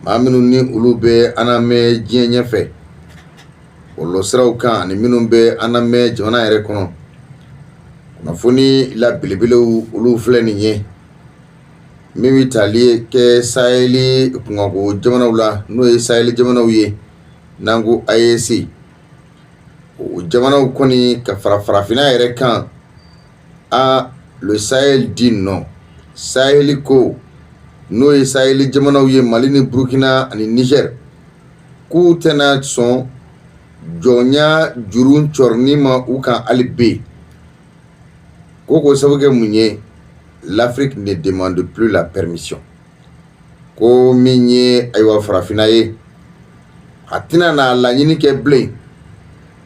maa minnu ni olu bɛ an lamɛn diɲɛ ɲɛfɛ bɔlɔlɔsiraw kan ani minnu bɛ an lamɛn jamana yɛrɛ kɔnɔ kunnafoni la belebelew olu filɛ nin ye min bɛ tali kɛ saheli kunkanko jamanaw la n'o ye saheli jamanaw ye n'an ko AES o jamanaw kɔni ka farafinna yɛrɛ kan le Sahel dit non. Sahel ko n'o ye Sahel jamanaw ye Mali ni Burkina ani Niger k'u tɛna sɔn jɔnya juru cɔrɔni ma u kan hali bi ko sababu kɛ mun ye l'Afrique ne demande plus la permission ko min ye ayiwa farafinna ye a tɛna na laɲini kɛ bilen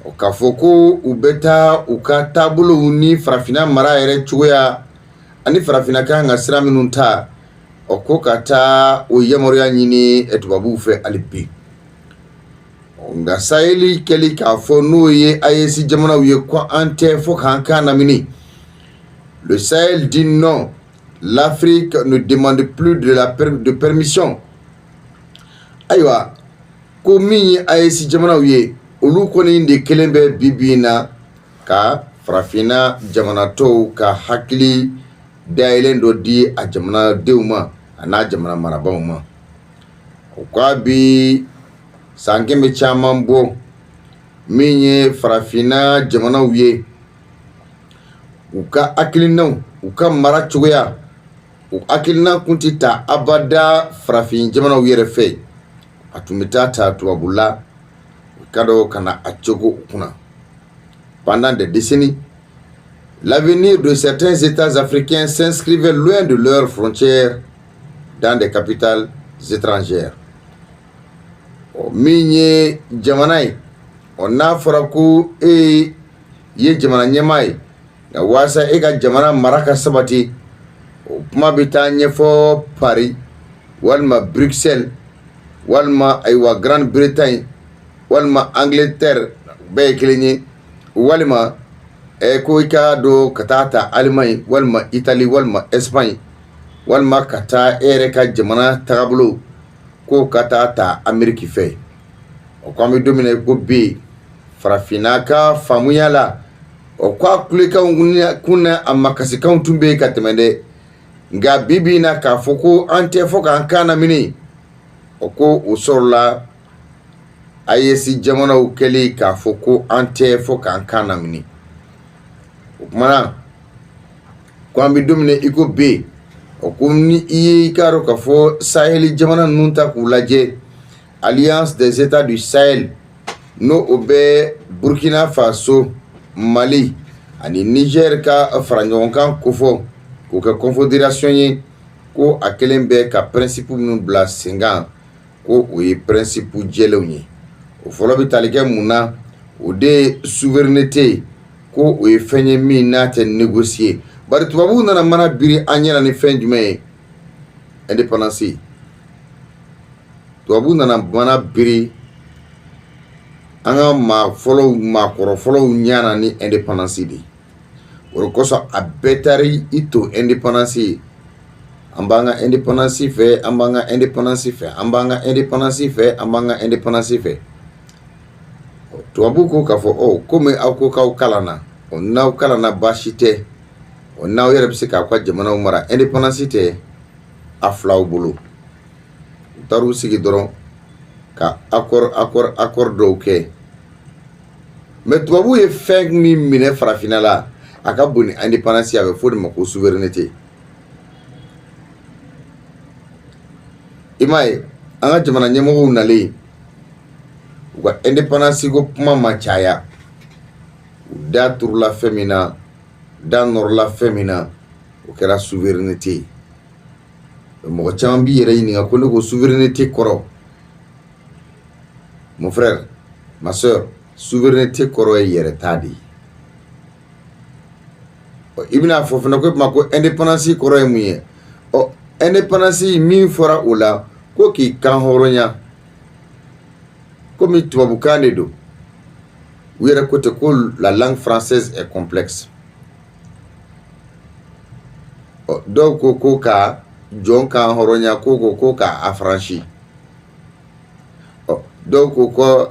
o k'a fɔ ko u bɛ taa u ka taabolow ni farafinna mara yɛrɛ cogoya ani farafinna kan ka sira minnu ta o ko ka taa o yamaruya ɲini tubabuw fɛ hali bi nka saheli kɛli k'a fɔ n'o ye AES jamanaw ye ko an tɛ fɔ k'an kan lamini. Le Sahel dit non. L'Afrique ne demande plus de permission. Ayiwa ko min ye AES jamanaw ye olu kɔni de kelen bɛ bibi na ka farafinna jamanatɔw ka hakili dayɛlɛn dɔ di a jamanadenw ma a n'a jamana marabaaw ma o ka bi san kɛmɛ caman bɔ min ye farafinna jamanaw ye u ka hakilinaw u ka mara cogoya u hakilina kun tɛ ta abada farafin jamanaw yɛrɛ fɛ a tun bɛ ta tubabula ka dɔ kana a cogo kunna. Pendant des décennies, l'avenir de certains États africains s'inscrivait loin de leurs frontières dans des capitales étrangères. Min ye jamana ye n'a fɔra ko ye jamana ɲɛmaa ye nka waasa e ka jamana mara ka sabati o kuma bɛ taa ɲɛfɔ Paris walima Bruxelles walima ayiwa Grande-Bretagne walima Angleterre bɛɛ ye kelen ye walima ko i ka don ka taa ta Allemagne walima Italie walima Espagne walima ka taa e yɛrɛ ka jamana tagabolo ko ka taa ta Amérique fɛ o ko an bɛ don min na ko bi farafinna ka faamuya la o ko a kulekanw kun na a makasikanw tun bɛ ka tɛmɛ dɛ nka bibi na k'a fɔ ko an tɛ fɔ k'an kan lamini o ko o sɔrɔla AES jamanaw kɛli k'a fɔ ko an tɛ fɔ k'an kan lamini o kumana ko an bɛ don min na i ko bi o ko ni i ye i k'a dɔn k'a fɔ Sahel jamana ninnu ta k'u lajɛ Alliance des États du Sahel n'o o bɛ Burkina Faso Mali ani Niger ka fara ɲɔgɔn kan ko fɔ k'o kɛ confédération ye ko a kelen bɛ ka principe minnu bila sen kan ko o ye principe jɛlenw ye o fɔlɔ bɛ tali kɛ mun na o de ye souveraineté ko o ye fɛn ye min n'a tɛ négocier bari tubabuw nana mana biri an ɲɛna ni fɛn jumɛn ye indépendance tubabuw nana mana biri an ka maakɔrɔ fɔlɔw ɲana ni indépendance de o de kosɔn a bɛɛ taari i to indépendance ye an b'an ka indépendance fɛ an b'an ka indépendance fɛ an b'an ka indépendance fɛ an b'an ka indépendance fɛ tubabuw ko k'a fɔ komi aw ko k'aw kalanna n'aw kalanna baasi tɛ n'aw yɛrɛ bɛ se k'aw ka jamanaw mara indépendance tɛ a filaw bolo u taar'u sigi dɔrɔn ka accord dɔw kɛ mais tubabuw ye fɛn min minɛ farafinna la a ka bon ni indépendance a bɛ fɔ o de ma ko souveraineté i m'a ye an ka jamana ɲɛmɔgɔw nalen u ka indépendance ko kuma ma caya u da turula fɛn min na da nɔrɔla fɛn min na o kɛra souveraineté mɔgɔ caman b'i yɛrɛ ɲininka ko ne ko souveraineté kɔrɔ mon frère ma sœur souveraineté kɔrɔ ye yɛrɛ ta de ye i bɛna fɔ fana ko kuma ko indépendance kɔrɔ ye mun ye indépendance min fɔra o la ko k'i kan hɔrɔnya komi tubabukan de don u yɛrɛ ko ten ko la langue française est complexe dɔw ko ko ka jɔn kan hɔrɔnya ko ka affranchi donc ko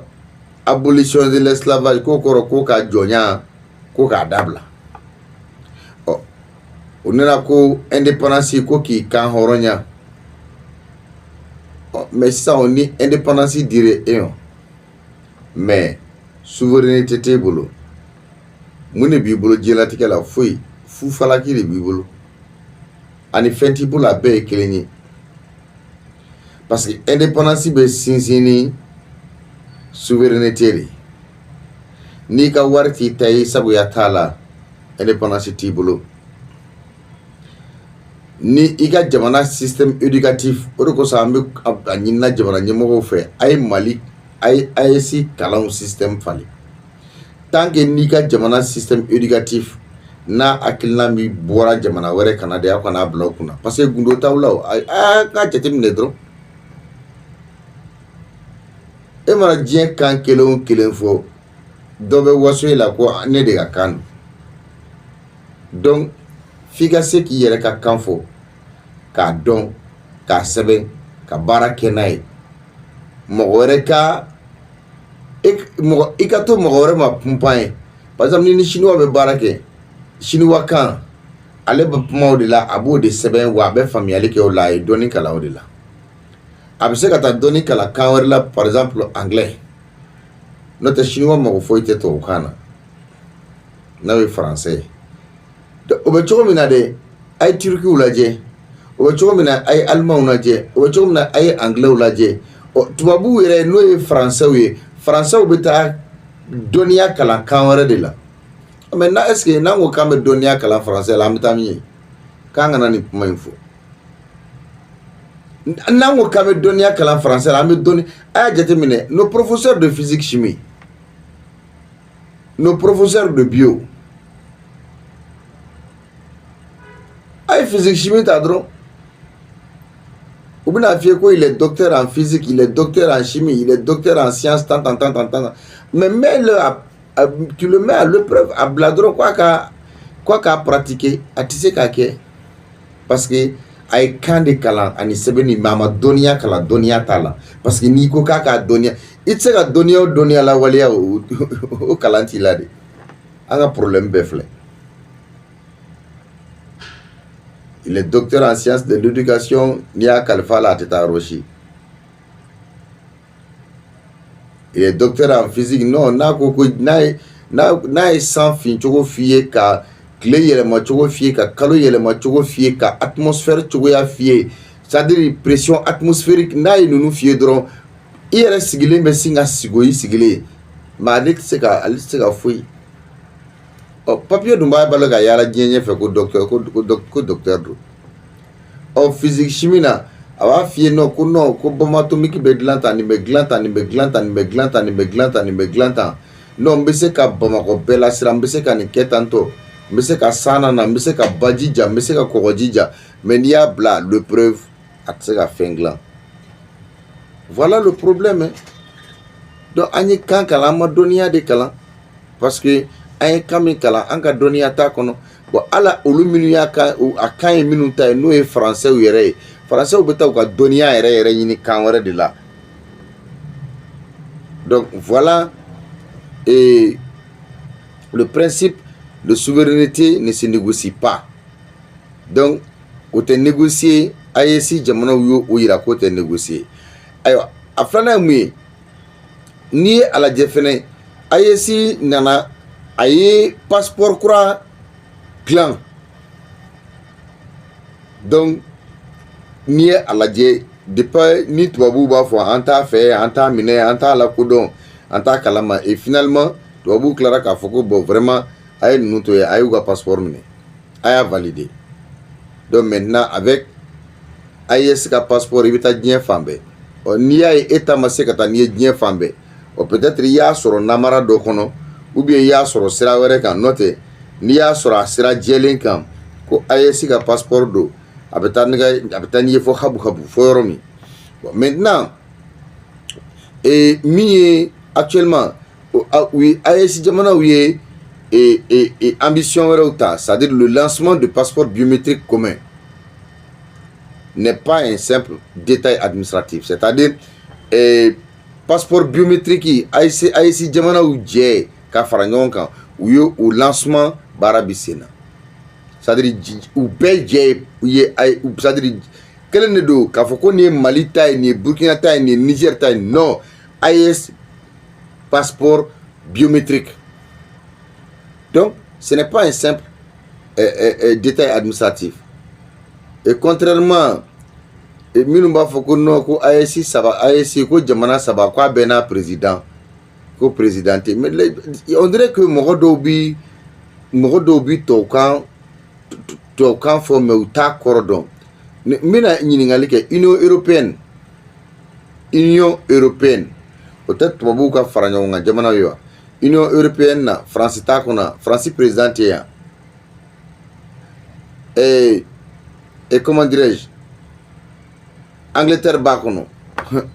abolition de l'esclavage ko ka jonya ko ka dabla o nana ko indépendance ko ki kan horonya mais ça on ni indépendance dire mais souveraineté te bolo mune bi bolo jelatika la foi fu falaki de bi bolo ani fenti bolo be kelenye parce que indépendance be sinsini souveraineté ni ka warti tay sabu ya tala indépendance ti bolo ni ika jamana système éducatif o ko sa ambe anyina jamana nyemo fe ay mali ay si kalan système fali tant que ni ka jamana système éducatif na akilna mi bora jamana were kanade ya kana block na parce que gundo tawlaw ka jetim ne dro e mara dien kan kelen fo dobe waso la ko ne de ka kan donc figa se ki yere ka kan fo ka don ka seben ka bara kenai mogore ka ikato mogore ma pumpaye par exemple ni chinois be barake chinois kan ale be puma de la abo de seben wa be familiale ke o la e doni kala o de la abse ka ta doni kala kan la par exemple anglais notre chinois mo fo ite to kana na we français o be chogo mina de ay turki ulaje o be chogo mina ay allemand ulaje o be chogo mina ay anglais ulaje o tubabu were no e français we français o be ta donia kala kan de la mais na est-ce que na ngo kam donia kala français la mitami kanga na ni puma info na ngo kam donia kala français la mi doni ay jete mine nos professeurs de physique chimie nos professeurs de bio ay physique chimie t'adron ou bien quoi il est docteur en physique il est docteur en chimie il est docteur en sciences tant mais tu le mets à l'épreuve à bladron quoi qu'à pratiquer à tisser kake parce que ay kan de kala ani sebeni mama donia kala donia tala parce que ni ko ka donia itse ka donia la walia o kalanti la de anga problème befle. Il est docteur en sciences de l'éducation Nia Kalfa la Teta Roshi. Il est docteur en physique. Non, na sans fin chogo fiye ka clé yelema chogo fiye ka kalo yelema chogo fiye ka atmosphère chogo ya fiye. C'est-à-dire pression atmosphérique na nous fiye dron. Il sigile mais singa sigoyi sigile. Ma alik se ka fouille. Oh, papier dumba balaga yala djenye fe ko docteur do. Oh, physique chimie na awa fie no ko bombe atomique be glanta ni be glanta no mbese ka bomba ko bela sira mbese ka ni ketanto mbese ka sana na mbese ka bajija mbese ka korojija menia bla le preuve atseka fengla. Voilà le problème hein? Donc ani kan kala ma donia de kala parce que ay kami kala anka donia ta kono bo ala oluminu ya ka akan minu ta no e français ou yere français ou beta ka donia yere yini kan wore de la. Donc voilà et le principe de souveraineté ne se négocie pas. Donc o te négocier ayesi jamana ou ira ko te négocier ayo afana mu ni ala jefene ayesi nana aye passeport kura plan donc ni ala je depuis ni tubabu ba fo anta fait anta mine anta la kodon anta kalama et finalement tubabu clara ka foko bon vraiment aye nuto aye ga passeport mine aya validé. Donc maintenant avec ayes ka passeport ibita dien fambe o ni ay état masekata ni dien fambe o peut-être ya soro namara do kono ou bien ya soro sira were kan note ni ya soro sira jelen kan ko ayes ka passeport do abetani fo habu fo yoromi. Bon, maintenant et mi actuellement oui ayes jamana oui et ambition were autant, c'est-à-dire le lancement de passeport biométrique commun n'est pas un simple détail administratif, c'est-à-dire passeport biométrique AEC jamana u jɛ ka fara ɲɔgɔn kan u ye o lancement baara bi sen na c'est-à-dire u bɛɛ jɛ ye c'est-à-dire kelen de don k'a fɔ ko nin ye Mali ta ye nin ye Burkina ta ye nin ye Niger ta ye non AES passeport biométrique. Donc ce n'est pas un simple détail administratif. Et contrairement minnu b'a fɔ ko non ko AEC ko jamana saba ko a bɛɛ n'a président ko présidente mais on dirait que mɔgɔ dɔw bi tubabukan fɔ mais u t'a kɔrɔ dɔn. N bɛna ɲininkali kɛ Union européenne o tɛ tubabuw ka fara ɲɔgɔn kan jamana ye wa Union européenne na France t'a kɔnɔ France président tɛ yan et comment dirais-je Angleterre b'a kɔnɔ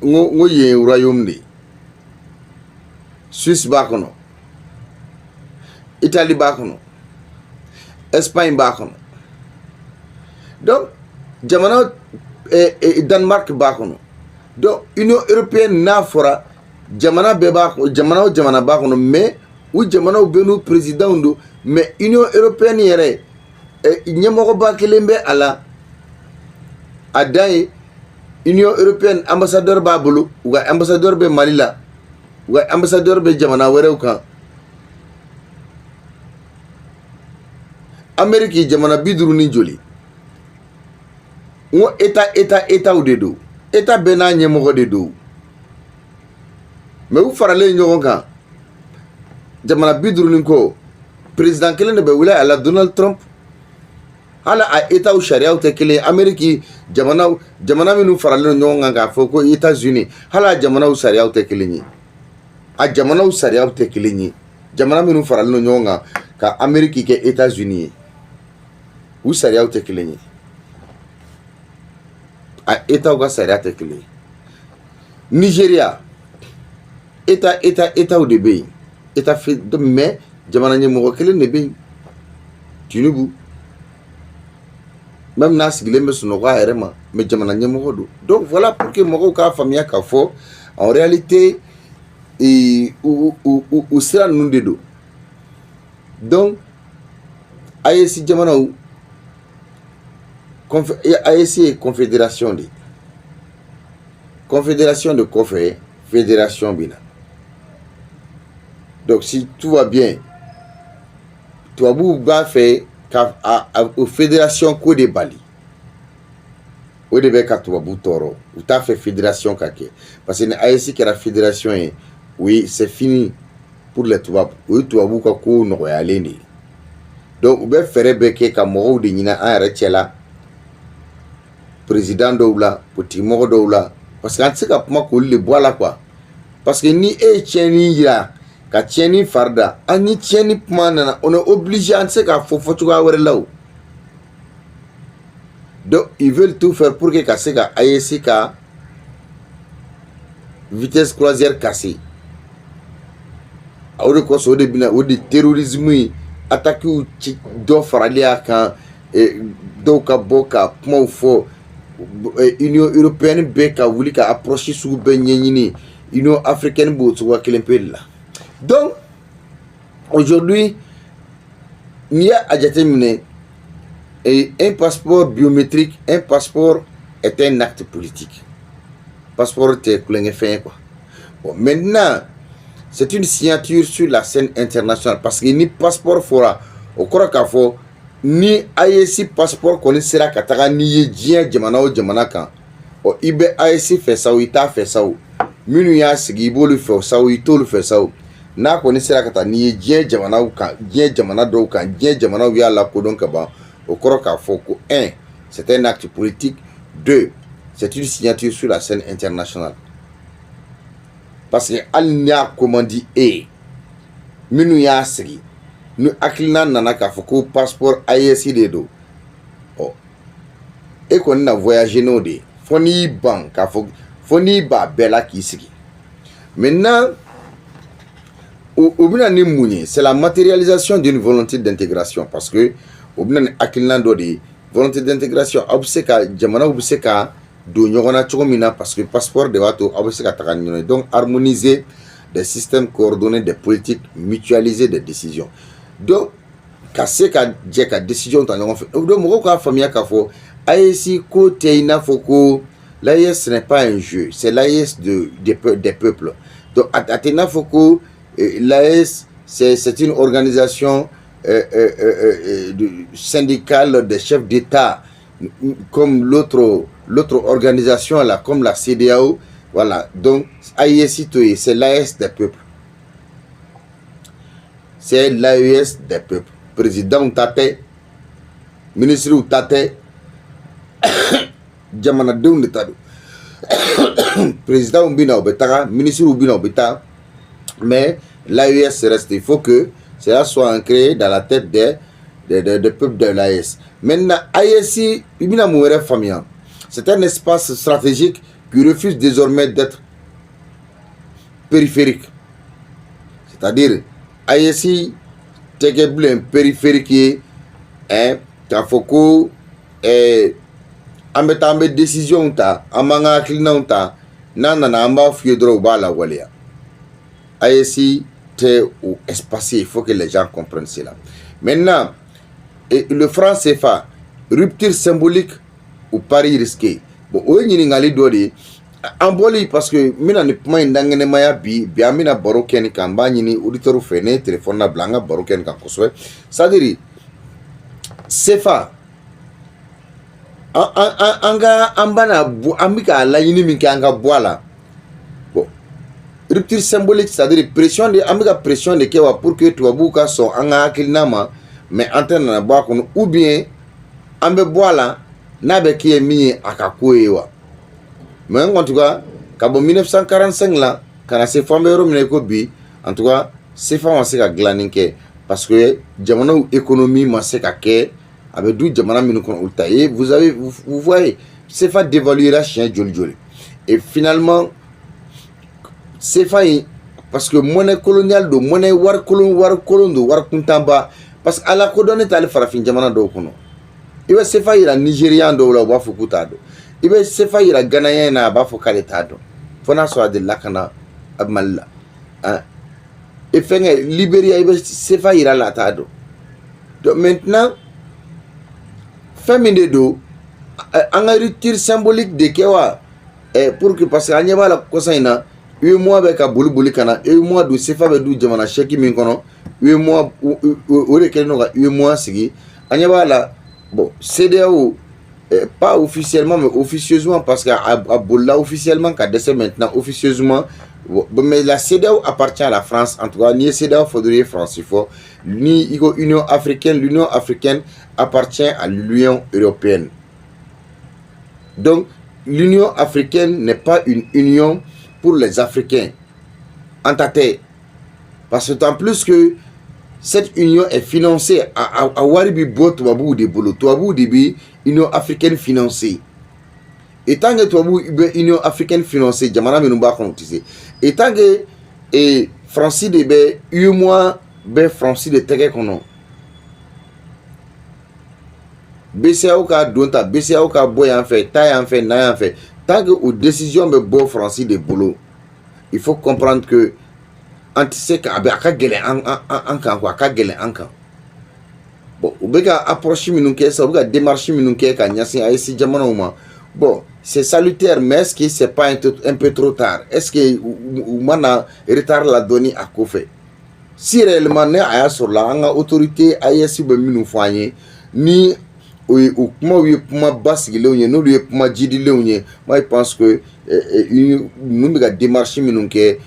n ko yen ye royaume de Suisse b'a kɔnɔ Italie b'a kɔnɔ Espagne b'a kɔnɔ donc jamana Danemark b'a kɔnɔ donc Union européenne n'a fɔra jamana bɛɛ b'a kɔnɔ jamana o jamana b'a kɔnɔ mais u jamanaw bɛ n'u président don mais Union européenne yɛrɛ ɲɛmɔgɔba kelen bɛ a la a dan ye Union européenne ambassadeur b'a bolo u ka ambassadeur bɛ Mali la u ka ambassadeur bɛ jamana wɛrɛw kan Amérique jamana 50 ni joli n ko étatw de don état bɛɛ n'a ɲɛmɔgɔ de don mais u faralen ɲɔgɔn kan jamana 50 ni kɔ président kelen de bɛ wele a la Donald Trump hala a étatw sariyaw tɛ kelen Amérique jamana minnu faralen ɲɔgɔn kan k'a fɔ ko États-Unis hala jamanaw sariyaw tɛ kelen ye a jamanaw sariyaw tɛ kelen ye jamana minnu faralen ɲɔgɔn kan ka Amérique kɛ États-Unis ye u sariyaw tɛ kelen ye a étatw ka sariya tɛ kelen ye Nigeria étatw de bɛ yen état mais jamana ɲɛmɔgɔ kelen de bɛ yen Tinubu même n'a sigilen bɛ sunɔgɔ a yɛrɛ ma mais jamana ɲɛmɔgɔ don donc voilà pour que mɔgɔw k'a faamuya k'a fɔ en réalité u sira ninnu de don donc AEC jamanaw AEC ye confédération de kɔfɛ fédération bɛ na donc si tout va bien tubabuw b'a fɛ ka o fédération ko de bali o de bɛ ka tubabuw tɔɔrɔ u t'a fɛ fédération ka kɛ parce que ni AEC kɛra fédération ye oui c'est fini pour les tubabu o ye tubabuw ka ko nɔgɔyalen de ye donc u bɛ fɛɛrɛ bɛɛ kɛ ka mɔgɔw de ɲini an yɛrɛ cɛ la président dɔw la politique mɔgɔ dɔw la parce que an tɛ se ka kuma k'olu de bɔ a la quoi parce que ni e ye tiɲɛni yira ka tiɲɛni fari da an ni tiɲɛni kuma nana on est obligé an tɛ se k'a fɔ cogoya wɛrɛ la o donc ils veulent tout faire pour que ka se ka AEC ka vitesse croisière casser o de kɔsɔn o de bɛna o de terrorisme yi attaque ci dɔ farali a kan dɔw ka bɔ ka kumaw fɔ Union européenne bɛɛ ka wuli ka approche sugu bɛɛ ɲɛɲini Union africaine b'o cogoya kelen pe de la donc aujourd'hui n'i y'a jateminɛ un passeport biométrique un passeport est un acte politique passeport tɛ kulonkɛ fɛn ye quoi bon maintenant c'est une signature sur la scène internationale parce que ni passeport fɔra o kɔrɔ k'a fɔ ni AEC passeport kɔni sera ka taga n'i ye diɲɛ jamana o jamana kan ɔ i bɛ AEC fɛ sa o i t'a fɛ sa o minnu y'a sigi i b'olu fɛ sa o i t'olu fɛ sa o n'a kɔni sera ka taa n'i ye diɲɛ jamanaw kan diɲɛ jamana dɔw kan diɲɛ jamanaw y'a lakodɔn ka ban o kɔrɔ k'a fɔ ko 1 c'est un acte politique 2 c'est une signature sur la scène internationale parce que hali n'i y'a commandi minnu y'a sigi ni hakilina nana k'a fɔ ko passeport AEC de don ɔ e kɔni na voyager n'o de ye fo n'i ban k'a fɔ fo n'i b'a bɛɛ la k'i sigi maintenant o bɛna ni mun ye c'est la matérialisation d'une volonté d'intégration parce que o bɛna ni hakilina dɔ de ye volonté d'intégration aw bɛ se ka jamanaw bɛ se ka do ɲɔgɔnna cogo min na parce que passeport de b'a to aw bɛ se ka taga ni ɲɔgɔn ye. Donc harmoniser des systèmes coordonnés, des politiques mutualisées des décisions. Donc ka se ka jɛ ka décision ta ɲɔgɔn fɛ. Donc mɔgɔw k'a faamuya k'a fɔ AES ko tɛ i n'a fɔ ko l'AES ce n'est pas un jeu, c'est l'AES des peuples. Donc a tɛ i n'a fɔ ko l'AES c'est une organisation syndicale des chefs d'État comme l'autre organisation là, comme la CEDEAO. Voilà, donc AES c'est l'AES des peuples. C'est l'AES des peuples. Président Tate, ministre Tate, jamanadenw de ta don. Président Ubina Obetara, ministre Ubina Obeta, mais l'AES reste. Il faut que cela soit ancré dans la tête des peuples de l'AES. Maintenant, AES, c'est un espace stratégique qui refuse désormais d'être périphérique. C'est-à-dire, AES, un périphérique, t'as foko, ambe décision ta, amanga client ta, nanana amba fiedro bala walia. AES, t'es ou espacé, il faut que les gens comprennent cela. Maintenant, le franc CFA, rupture symbolique ou pari risqué. Bon, on y ngali dodi amboli parce que mina ni puma indangene maya bi amina baro ken kan ba nyini auditeur fene téléphone na blanga baro ken kan koswe. C'est-à-dire CFA anga ambana ambika la yini min anga boala. Bon, rupture symbolique, c'est-à-dire pression de ambika pression de kewa pour que tuabuka so anga akilinama mais antenne na ba kono ou bien ambe boala nabe qui est mis à Kakouewa. Mais en tout cas, en 1945 là, quand ces femmes bi, en tout cas, ces femmes ont glané parce que jamana économie m'a se kaké avec d'où jamana minukon ultaye. Vous voyez, ces femmes dévaluer la chien joli. Et finalement, ces femmes parce que monnaie coloniale de monnaie war colon war kuntamba parce qu'à la kodone t'allais farafin jamana do kono. Il va se faire Nigérian do la bafu kutado. Il va se faire Ghanéen na bafu kaletado. Fona so de lakana abmalla. Et fait Libéria il va se faire la tado. Donc maintenant féminin do en rupture symbolique de kewa pour que parce que anyaba la kosaina 8 mois avec a bulu kana 8 mois do se faire do jamana sheki min kono 8 mois o de kelno 8 mois sigi anyaba la. Bon, CEDEAO, pas officiellement, mais officieusement, parce qu'à Boula, officiellement, qu'à décès maintenant, officieusement, mais la CEDEAO appartient à la France, en tout cas, ni CEDEAO faudrait France, il faut, ni l'Union africaine appartient à l'Union européenne. Donc, l'Union africaine n'est pas une union pour les Africains, en tâté, parce que tant plus que cette union est financée à Waribi Bo Touabou de Bolo, Touabou de Union africaine financée. Et tant que Touabou Union africaine financée, Jamana Menouba Kontise. Et tant que Francis de Bé, mois Francis de Teke Kono. BCAO ka Donta, BCAO ka Boy en fait, Taille en fait, Naï en fait. Tant que aux décisions de Bo Francis de Bolo, il faut comprendre que antisek aka gele an kan quoi aka gele an kan bon ou beka approche minunke ça ou beka démarche minunke ka nyasi AES jamana uma bon c'est salutaire mais est-ce que c'est pas un peu trop tard est-ce que ou mana retard la donner à Kofé si réellement ne aya sur la anga autorité AES be minu foanye ni ou kuma basile onye no lui kuma jidile onye moi je pense que nous beka démarche minunke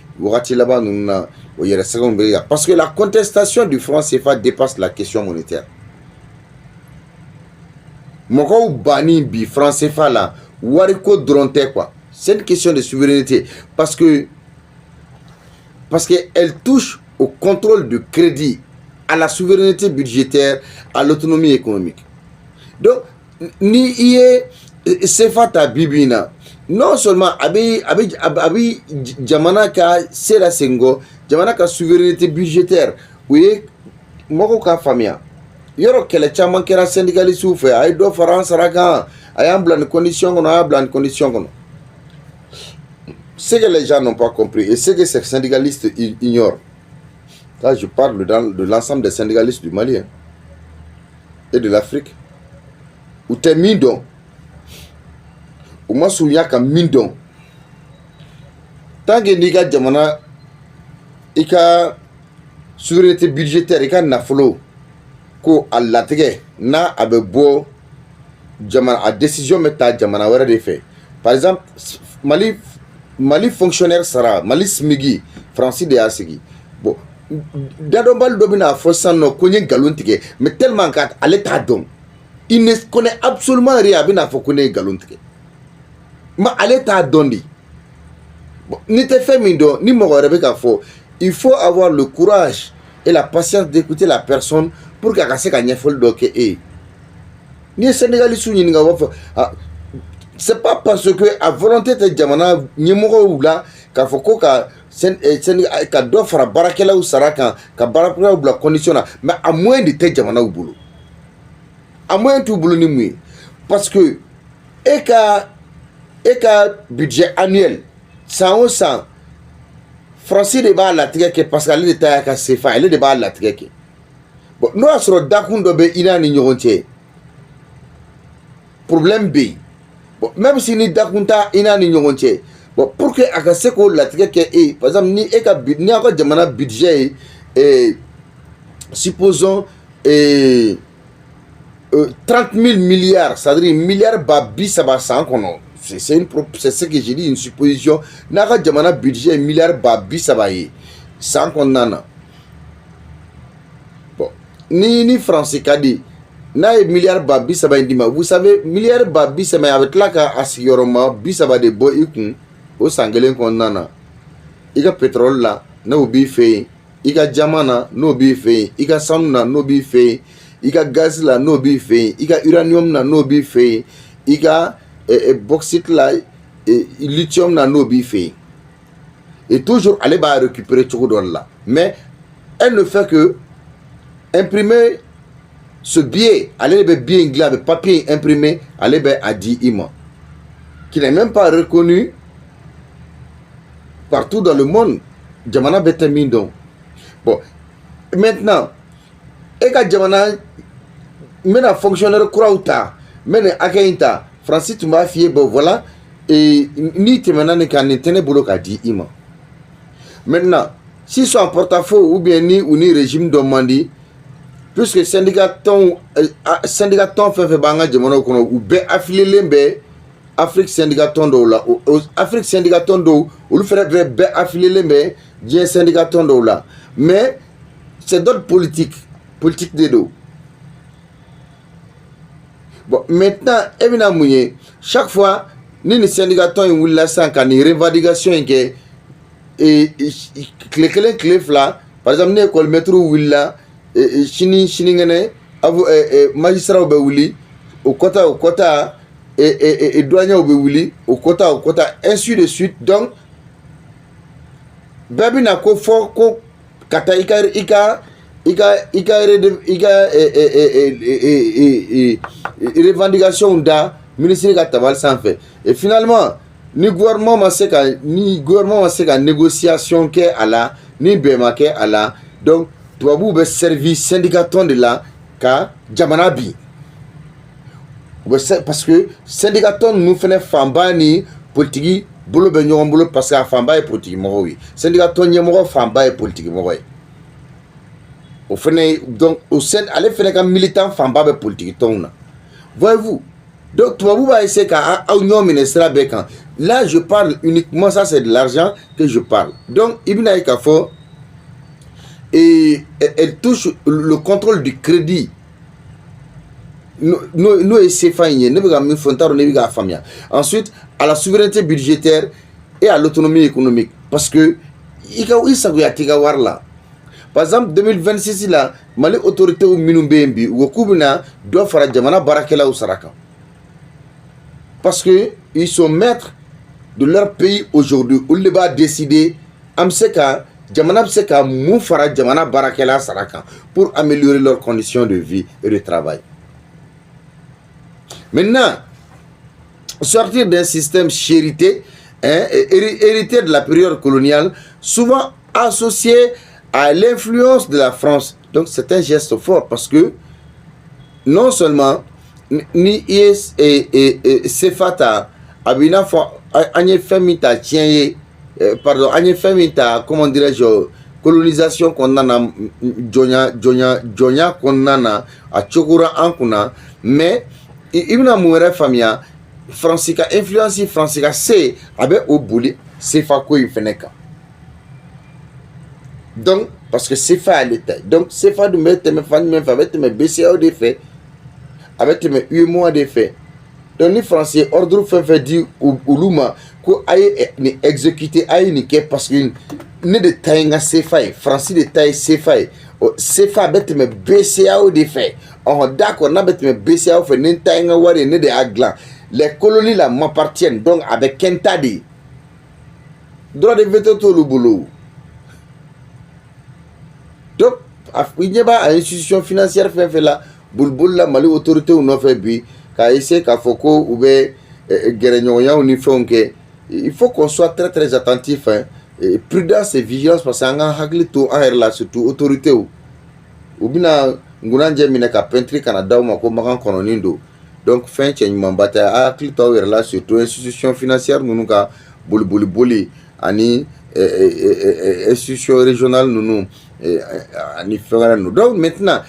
parce que la contestation du franc CFA dépasse la question monétaire. Moko bani bi franc CFA là, wariko dronte quoi. C'est une question de souveraineté parce que elle touche au contrôle du crédit, à la souveraineté budgétaire, à l'autonomie économique. Donc ni yé CFA ta bibina. Non seulement abi jamana ka sera sengo jamana ka souveraineté budgétaire oui moko ka famia yoro kele chaman kera syndicaliste ou fait ay do France raga a y'an bila ni condition kɔnɔ, a y'a bila ni condition kɔnɔ. Ce que les gens n'ont pas compris et ce que ces syndicalistes ignorent. Là, je parle de l'ensemble des syndicalistes du Mali hein, et de l'Afrique. Où t'es mindon. Où moi souviens qu'un mindon. Tant que niga jamana, ika souveraineté budgétaire, ika nafolo, ko a latige, na abe bo jamana, a décision meta jamana wera de fait. Par exemple, Mali fonctionnaire sera, Mali smigi, Francis de Asigi. Bon, Dadombal Dobina Fossano, Konye Galuntige, mais tellement qu'à l'état d'homme, il ne connaît absolument rien à Fokone Galuntige. Mais à l'état d'homme, bon, ni te fait mindo, ni mon Rebecca Fo, il faut avoir le courage et la patience d'écouter la personne pour qu'elle se gagne folle d'oké. Ni Sénégalais souligne, c'est pas parce que à volonté de jamana nyemoko oula ka foko ka ka do fara barakela ou saraka ka barakela ou la condition mais à moins de te jamana au boulot à moins tout boulot ni mui parce que eka budget annuel 100 Francis de ba la tigeke parce qu'elle est ta ka sefa elle de ba la tigeke bon nous asro dakundo be ina ni nyonte problème B. Bon, même si ni dakunta ina ni nyonche bon pour que akase ko latige ke par exemple ni ni aka jamana budget supposons 30 000 milliards c'est-à-dire milliards ba bisaba san kono c'est ce que j'ai dit une supposition naka jamana budget milliards ba bisaba yi san konana bon ni français kadi na milliard ba bisaba indima vous savez milliard ba bisaba avec la ka asiyoroma bisaba de bo ikun o sangelen konnana ika pétrole la na obi fe ika jamana no bi fe ika samna no bi fe ika gaz la no bi fe ika uranium na no bi fe ika bauxite la lithium na no bi fe et toujours aller ba récupérer tout là mais elle ne fait que imprimer ce billet, allez le billet anglais avec papier imprimé, allez ben a dit Ima, qui n'est même pas reconnu partout dans le monde. Jamana Betemindon. Bon, maintenant, eka Jamana, mena fonctionnaire Kourouta, mena Akainta, Francis Toumba Fié, bon voilà, et ni Temana ne kan tene boulot a dit Ima. Maintenant, si son porte-à-faux ou bien ni ou ni régime demandé, puisque syndicat ton fait banga jamana kono ou be affilié lembe Afrique syndicat ton do la Afrique syndicat ton do ou le faire be affilié lembe bien syndicat ton do la mais c'est d'autres politique de do bon maintenant évidemment chaque fois ni syndicat ton ou la sans kan revendication que et clé fla par exemple ne école métro willa chini ngene avu magistrat be wuli au quota et douanier be wuli au quota ainsi de suite donc babi na ko fo ko kata ika revendication da ministre ka tabal sans fait et finalement ni gouvernement ma se ka négociation ke ala ni bema ke ala donc Touabou be servi syndicaton de la ka jamana bi parce que syndicaton nous fait famba ni politique bolo be ñogon bolo parce que famba et politique mo wi syndicaton ñemo famba et politique mo wi au fene donc au sein aller fene ka militant famba be politique tonna voyez-vous donc Touabou va essayer ka a union ministère be kan là je parle uniquement ça c'est de l'argent que je parle donc ibna ikafo et elle touche le contrôle du crédit. Nous ensuite, à la souveraineté budgétaire et à l'autonomie économique. Parce que, par exemple, 2026, là, Mali autorité ou Minumbi, ou Koubina, doit faire Djamana Barakela ou Saraka. Parce que ils sont maîtres de leur pays aujourd'hui. Où le va décider, Amseka, Jamana Seka Moufara Jamana Barakela Saraka pour améliorer leurs conditions de vie et de travail. Maintenant, sortir d'un système hérité, hérité de la période coloniale, souvent associé à l'influence de la France. Donc c'est un geste fort parce que non seulement ni IS et Sefata abina fo anye femita tien pardon anye femita comment dirais-je colonisation qu'on a jonya qu'on a à chokura ankuna mais ibna muere famia francika influence francika c'est abe obuli sefa ko ifeneka donc parce que sefa à l'état donc sefa de mettre mes familles même avec mes BCAO des faits avec mes 8 mois de faits donc les français ordre fait dire uluma ko aye ni exécuter aye ni ke parce que ne de tainga sefa français de taille sefa sefa avec mes BCAO des faits on d'accord na avec mes BCAO fait ne tainga wari ne de aglan les colonies là m'appartiennent donc avec Kentadi droit de veto tout le boulot donc il n'y a pas institution financière fait là bulbul la mali autorité ou non fait bi ka essayer ka foko ou be guerre ou ni fonke il faut qu'on soit très très attentif et prudence et vigilance parce que anga hagli to en la surtout autorité ou bina nguna mina ka pentri Canada ou mako makan kononindo donc fin tchen mambata a klito la surtout institution financière nous ka bulbuli ani institution régionale nous ani fera nous donc maintenant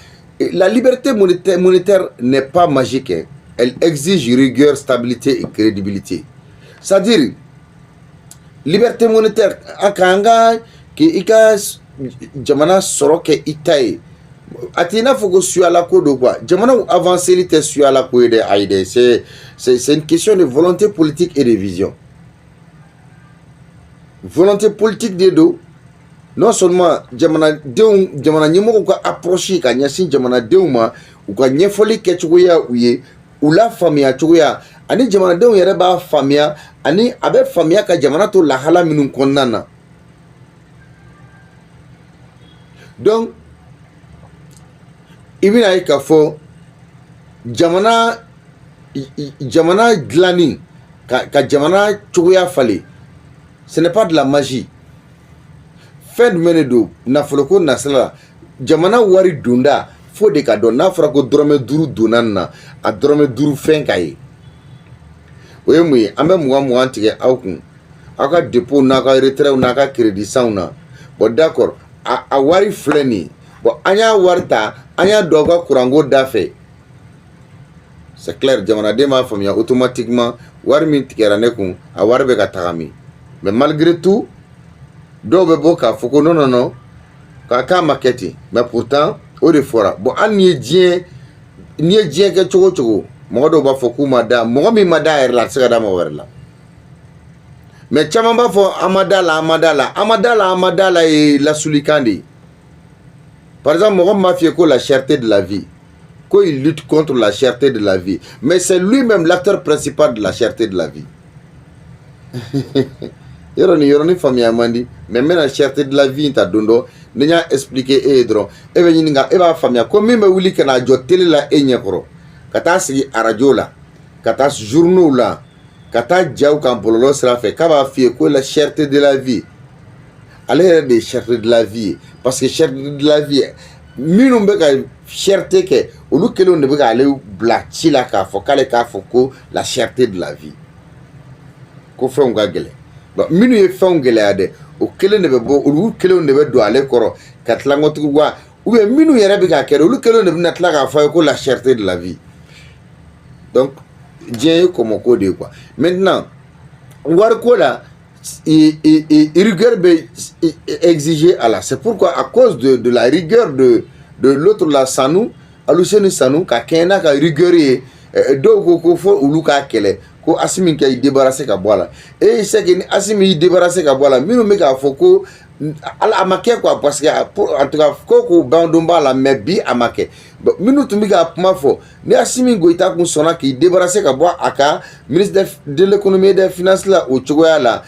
la liberté monétaire n'est pas magique. Elle exige rigueur, stabilité et crédibilité. C'est-à-dire, liberté monétaire, akanga ki ika jamana soroke itaye. Atina foko suya la ko do quoi. Jamana avancer l'ité suya la ko de aide. C'est une question de volonté politique et de vision. Volonté politique de dos. Non seulement jamana nyemo ko approcher ka nyasin jamana deuma ou ka nyefoli ke chugoya uye ou la famia chugoya ani jamana deum yere ba famia ani abe famia ka jamana to la hala minun konnana donc ibina ka fo jamana glani ka jamana chugoya fali ce n'est pas de la magie. Fed menedo na foloko nasala jamana wari dunda fo de ka don na fara ko drome duru donanna a drome duru fenkaye oye muye ambe muwa antige awkun aka dépôt na ka retrait na ka crédit sauna bon d'accord a wari fleni bon anya warta anya doga kurango dafe c'est clair jamana de ma famille automatiquement wari min tikera nekun a wari be ka tagami mais malgré tout donc boka foko non ka maquette mais pourtant au de fora bon an ni dien ke chogo mo do ba foko mada mo mi mada la sega da mo werla mais chama ba fo amadala et la sulikandi par exemple mo mafia ko la cherté de la vie ko il lutte contre la cherté de la vie mais c'est lui-même l'acteur principal de la cherté de la vie. Yoroni famille mandi mais la cherté de la vie ta dondo nenya expliquer edro e be nyinga e ba famille ko mimbe wuli kana jotele la enyekoro kata sigi arajo la kata journaux la kata jaw kan bololo sera fait kaba fie ko la cherté de la vie aller de cherté de la vie parce que cherté de la vie minum be ka cherté ke olu kelo ne be ka ale blachi la ka fo kale ka fo ko la cherté de la vie ko fe nga gele bon minu ye fɛnw gɛlɛya dɛ o kelen de bɛ bɔ olu kelen de bɛ don ale kɔrɔ ka tila ŋɔ tugu wa ou bien minu yɛrɛ bɛ ka kɛ olu kelen de bɛna tila k'a fɔ ye ko la cherté de la vie donc diɲɛ ye kɔmɔko de ye quoi maintenant wariko la rigueur bɛ exiger à la c'est pourquoi à cause de la rigueur de l'autre la Sanu Aluseni Sanu ka kɛɲɛ n'a ka rigueur ye dɔw ko fo olu k'a kɛlɛ ko Assimi ka débarrasser ka bola et c'est que Assimi débarrasser ka bola minu me ka foko ala amake quoi parce que en tout cas ko bandomba la mais bi amake minu tumbi ka puma fo ni Assimi goita kun sona ki débarrasser ka boa aka ministre de l'économie et des finances la o chogoya la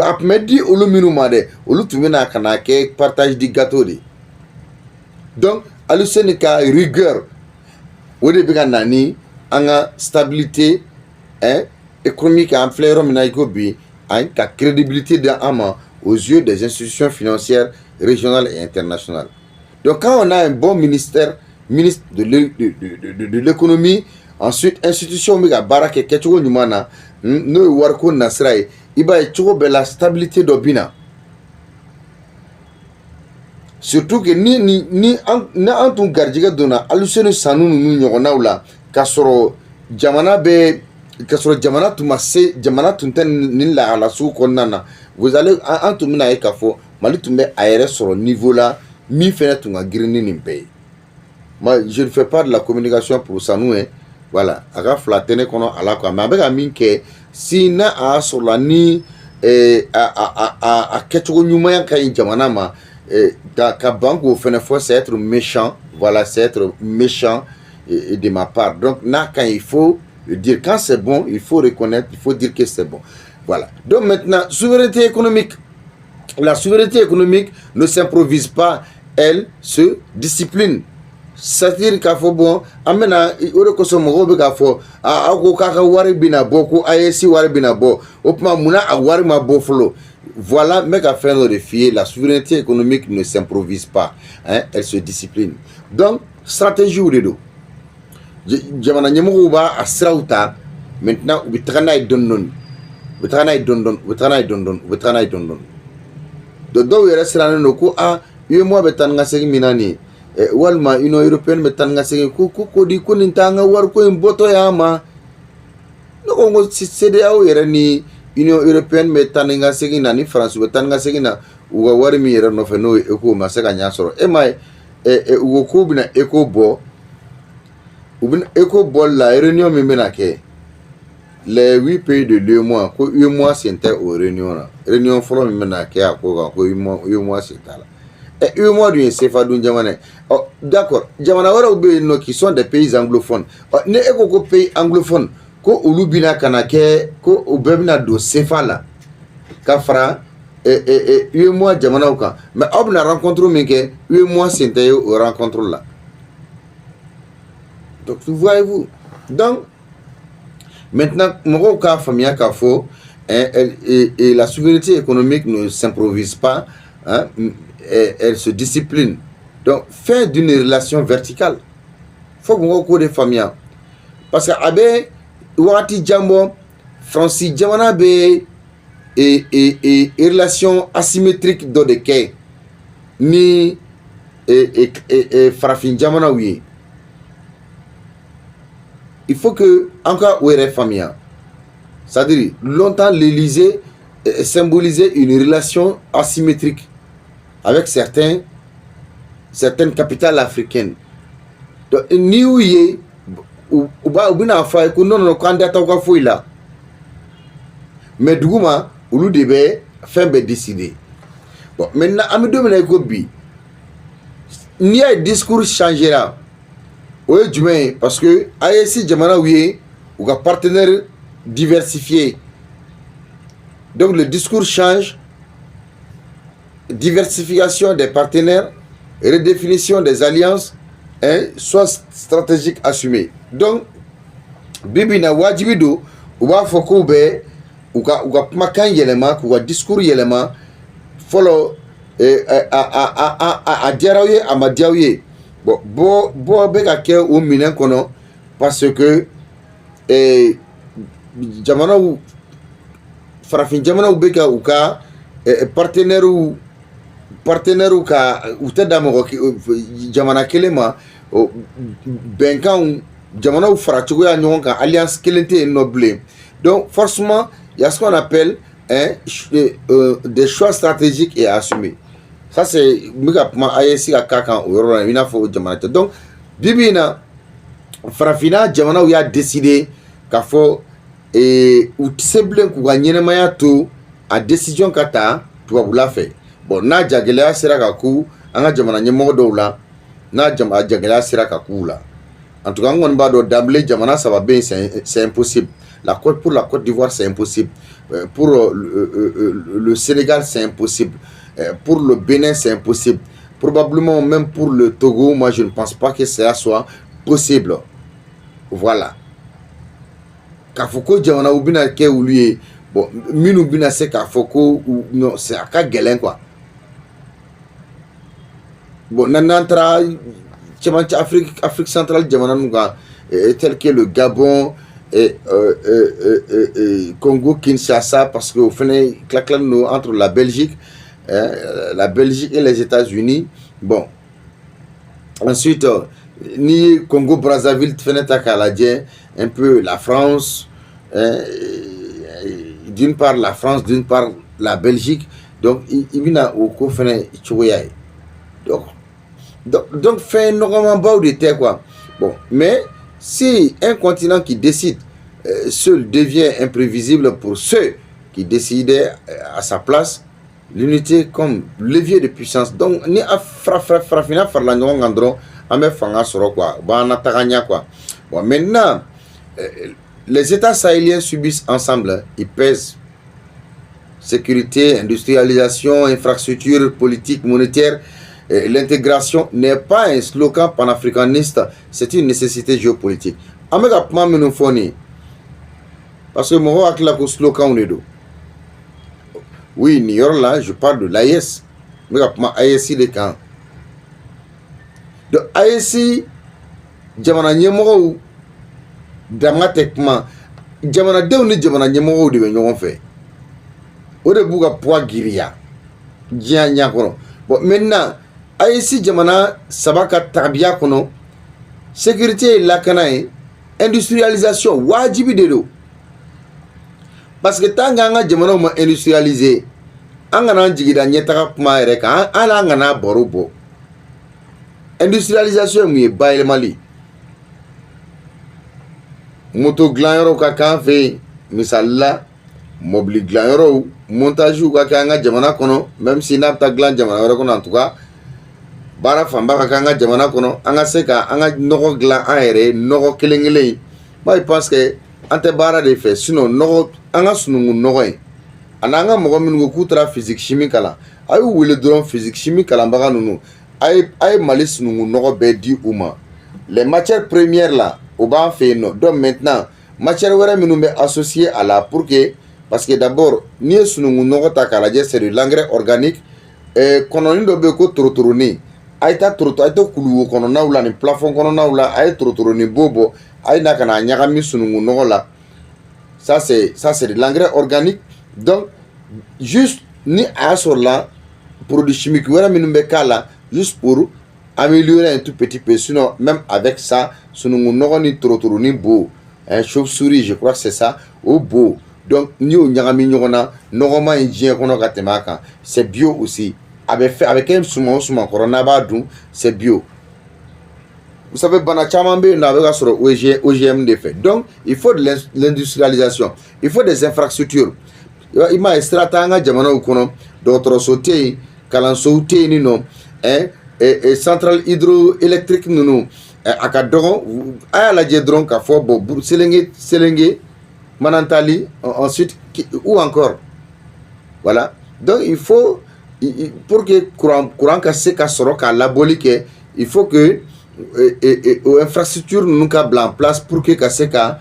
apmedi olu minu made olu tumbi na kana ke partage du gâteau de donc Aluseni ka rigueur wode bi ka nani anga stabilité économique en fleur minaïkobi a une crédibilité d'ama aux yeux des institutions financières régionales et internationales. Donc quand on a un bon ministre de l'économie, ensuite institution miga barake kechugo nyumana no warko nasrai iba echugo bela stabilité d'obina. Surtout que ni antu garjiga dona alusenu sanu nu nyogona ula kasoro jamana be kasoro jamana tumase jamana tunten ni la ala su konnana vous allez antu mina e kafo mali tumbe ayere soro niveau là mi fene tunga girini ni pay. Moi je ne fais pas de la communication pour sanu hein. Voilà aga flatene kono ala ko mais avec amin ke si na a sur la ni a ketugo nyuma yan kay jamana ma ka banque fait fois c'est être méchant, voilà, c'est être méchant et de ma part. Donc là quand il faut dire quand c'est bon, il faut reconnaître, il faut dire que c'est bon. Voilà. Donc maintenant, souveraineté économique. La souveraineté économique ne s'improvise pas, elle se discipline. C'est-à-dire qu'il faut bon, amena ore ko somo go be fo a ko kaka wari bina boko ayesi wari bina bo opma muna a wari ma bo flo. Voilà, mais qu'à faire vérifier, la souveraineté économique ne s'improvise pas, hein, elle se discipline. Donc, stratégie ou dedo. Jamana nyemo ba asrauta maintenant u bitana idondon. Bitana idondon, bitana idondon, bitana idondon. Do yere sirana no ko a yemo betan ngasegi minani. Walma Union européenne betan ngasegi ko di ko nintanga war ko imboto yama. No ko CEDEAO yere ni Union européenne metanenga segina ni France betanenga segina uga wari mi yere no feno eko masaka nyasoro e mai ugo kubina eko bo ubina eko bo la réunion memena ke les 8 pays de 2 mois ko 8 mois c'était au réunion folo memena ke ko 8 mois c'était là et 8 mois du CFA dun jamane oh d'accord jamana wara ube no qui sont des pays anglophones ne eko ko pays anglophone ko ulubina kanake ko ubebina do sefala kafra et 8 mois jamana uka mais obna rencontre minke 8 mois c'était au rencontre là. Donc voyez-vous, donc maintenant mon cas famille kafo et la souveraineté économique ne s'improvise pas, hein, elle se discipline. Donc faire d'une relation verticale faut qu'on cours des familles parce que abe Wati Jambo, Francis Jamana be et relation asymétrique dans des cas ni et Farafin Jamana oui. Il faut que encore où est famille. C'est-à-dire longtemps l'Élysée symbolisait une relation asymétrique avec certaines capitales africaines. Donc ni où y ou bina fa ko non candidat ko foi là mais duguma ulu debe fin be décider bon maintenant ami domine ko bi ni a discours changera o djumé parce que AEC jamana wié ou ga partenaire diversifié donc le discours change, diversification des partenaires, redéfinition des alliances, hein, soit stratégique assumé. Donc bibi na wajibi do uba foko be uka makan yelema ku discours yelema follow a diarawe amadiawe bo be ka ke o minen kono parce que jamana ou farafin jamana ou be ka uka partenaire ou ka utada mo jamana kelema benkan jamana ou faratugo ya nyon kan alliance kelente noble. Donc forcément il y a ce qu'on appelle des choix stratégiques et assumés. Ça c'est migapma ayesi akakan o ina fo jamana. Donc bibina farafina jamana ou ya décidé ka fo ou tseblen ku ganyene maya to a décision kata to babula fait. Bon na jagela sera ka ku anga jamana nyemo do la na jamana jagela sera ka ku la. En tout cas, on va d'emblée, ça va bien, c'est impossible. Pour la Côte d'Ivoire, c'est impossible. Pour le Sénégal, c'est impossible. Pour le Bénin, c'est impossible. Probablement même pour le Togo, moi, je ne pense pas que cela soit possible. Voilà. k'a fɔ ko jamana u bɛna kɛ olu ye bon minnu bɛna se k'a fɔ ko non c'est a ka gɛlɛn quoi bon n'an taara cɛmancɛ Afrique centrale jamana ninnu kan tel que le Gabon et Congo Kinshasa parce que au fana claquent entre la Belgique et les États-Unis bon ensuite ni Congo Brazzaville fana ta k'a lajɛ un peu la France d'une part la France d'une part la Belgique donc il bɛna o ko fana cogoya ye donc fɛn nɔgɔmanbaw de tɛ quoi bon mais si un continent qui décide seul devient imprévisible pour ceux qui décidaient à sa place, l'unité comme levier de puissance. Donc, ni a farafina farla ɲɔgɔn kan dɔrɔn an bɛ fanga sɔrɔ quoi. Bon, an taga ɲɛ quoi. Bon, maintenant, les États sahéliens subissent ensemble, ils pèsent sécurité, industrialisation, infrastructure, politique, monétaire. L'intégration n'est pas un slogan panafricaniste, c'est une nécessité géopolitique. Amega pma menofoni parce que mon roi a slogan on oui, New York là, je parle de l'AES. Amega pma AES de quand de AES jamana nyemoro dramatikement jamana de ni jamana nyemoro de ɲɔgɔn fɛ o de b'u ka poids giriya diɲɛ ɲakɔrɔ bon maintenant AES jamana saba ka tabiya kɔnɔ sécurité lakana ye industrialisation wajibi de do parce que tant que an ka jamanaw ma industrialiser an kana an jigida ɲɛtaga kuma yɛrɛ kan hali an kana baro bɔ industrialisation ye mun ye bayɛlɛmali moto dilanyɔrɔw ka k'an fɛ yen misali la mobili dilanyɔrɔw montage ka kɛ an ka jamana kɔnɔ même si n'a bɛ taa dilan jamana wɛrɛ kɔnɔ en tout cas baara fanba ka kɛ an ka jamana kɔnɔ an ka se ka an ka nɔgɔ dilan an yɛrɛ ye nɔgɔ kelen kelen ye moi je pense que an tɛ baara de fɛ sinon nɔgɔ an ka sunungun nɔgɔ in a n'an ka mɔgɔ minnu ko k'u taara physique chimie kalan a y'u wele dɔrɔn physique chimie kalanbaga ninnu a ye Mali sunungun nɔgɔ bɛɛ di u ma les matières premières là o b'an fɛ yen nɔ donc maintenant matière wɛrɛ minnu bɛ associé à la pour que parce que d'abord n'i ye sunungun nɔgɔ ta k'a lajɛ c'est de l'engrais organique kɔnɔni dɔ bɛ yen ko torotoronin a ye taa toroto a ye taa kuluwo kɔnɔnaw la ni plafond kɔnɔnaw la a ye torotoronin bo bɔ a ye na ka na ɲagami sunungun nɔgɔ la ça c'est de l'engrais organique donc juste ni a y'a sɔrɔ la produit chimique wɛrɛ minnu bɛ k'a la juste pour améliorer un tout petit peu sinon même avec ça sunungun nɔgɔ ni torotoronin bo chauve-souris je crois que c'est ça o bo donc n'i y'o ɲagami ɲɔgɔn na nɔgɔma in diɲɛ kɔnɔ ka tɛmɛ a kan c'est bio aussi a bɛ kɛ suman o suman kɔrɔ n'a b'a dun c'est bio vous savez bana caman bɛ yen nɔ a bɛ ka sɔrɔ OGM de fɛ donc il faut de l'industrialisation il faut des infrastructures i m'a ye sira t'an ka jamanaw kɔnɔ dɔgɔtɔrɔso tɛ yen kalansow tɛ yen nɔ centrale hydroélectrique ninnu a ka dɔgɔ a y'a lajɛ dɔrɔn k'a fɔ bon Selenge Manantali ensuite ou encore voilà donc il faut pour que courant ka se ka sɔrɔ ka labɔli kɛ il faut que infrastructure ninnu ka bila en place pour que ka se ka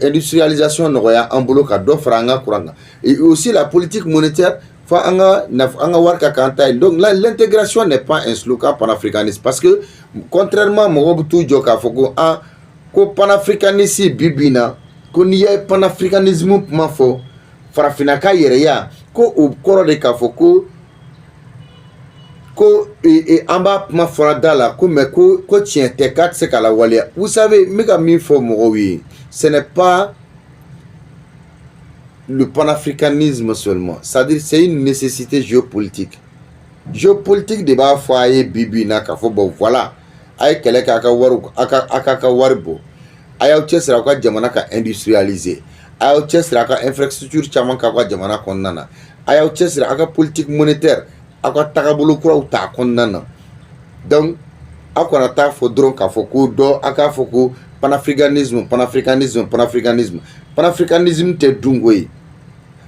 industrialisation nɔgɔya an bolo ka dɔ fara an ka courant kan et aussi la politique monétaire faut an ka wari ka k'an ta ye donc l'intégration n'est pas un slogan panafricaniste parce que contrairement mɔgɔw bɛ t'u jɔ k'a fɔ ko ko panafricanisme bi bi in na ko n'i ye panafricanisme kuma fɔ farafinna ka yɛrɛya ko o kɔrɔ de k'a fɔ ko an b'a kuma fɔra da la ko mais ko tiɲɛ tɛ k'a tɛ se k'a lawaleya vous savez n bɛ ka min fɔ mɔgɔw ye ce n'est pas le panafricanisme seulement c'est-à-dire c'est une nécessité géopolitique de b'a fɔ a ye bi bi in na k'a fɔ bon voilà a ye kɛlɛ kɛ a k'a ka wari bɔ a y'aw cɛsiri aw ka jamana ka industrialiser a y'aw cɛsiri aw ka infrastructure caman k'aw ka jamana kɔnɔna na a y'aw cɛsiri aw ka politique monétaire aw ka tagabolo kuraw ta kɔnɔna na donc aw kana taa fɔ dɔrɔn k'a fɔ ko dɔ aw k'a fɔ ko panafricanisme tɛ dunko ye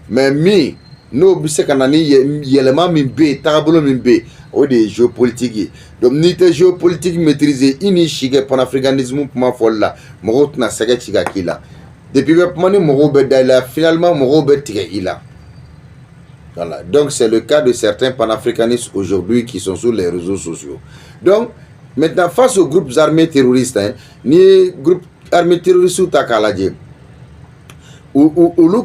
mais min n'o bɛ se ka na ni yɛlɛma min bɛ yen tagabolo min bɛ yen o de ye géopolitique ye donc n'i tɛ géopolitique maîtriser i n'i si kɛ panafricanisme kuma fɔli la mɔgɔw tɛna sɛgɛ ci ka k'i la développement ni mɔgɔw bɛ da i la, finalement mɔgɔw bɛ tigɛ i la. Voilà. Donc c'est le cas de certains panafricanistes aujourd'hui qui sont sur les réseaux sociaux. Donc maintenant face aux groupes armés terroristes, ni groupe armés terroristes ou takalajé, olu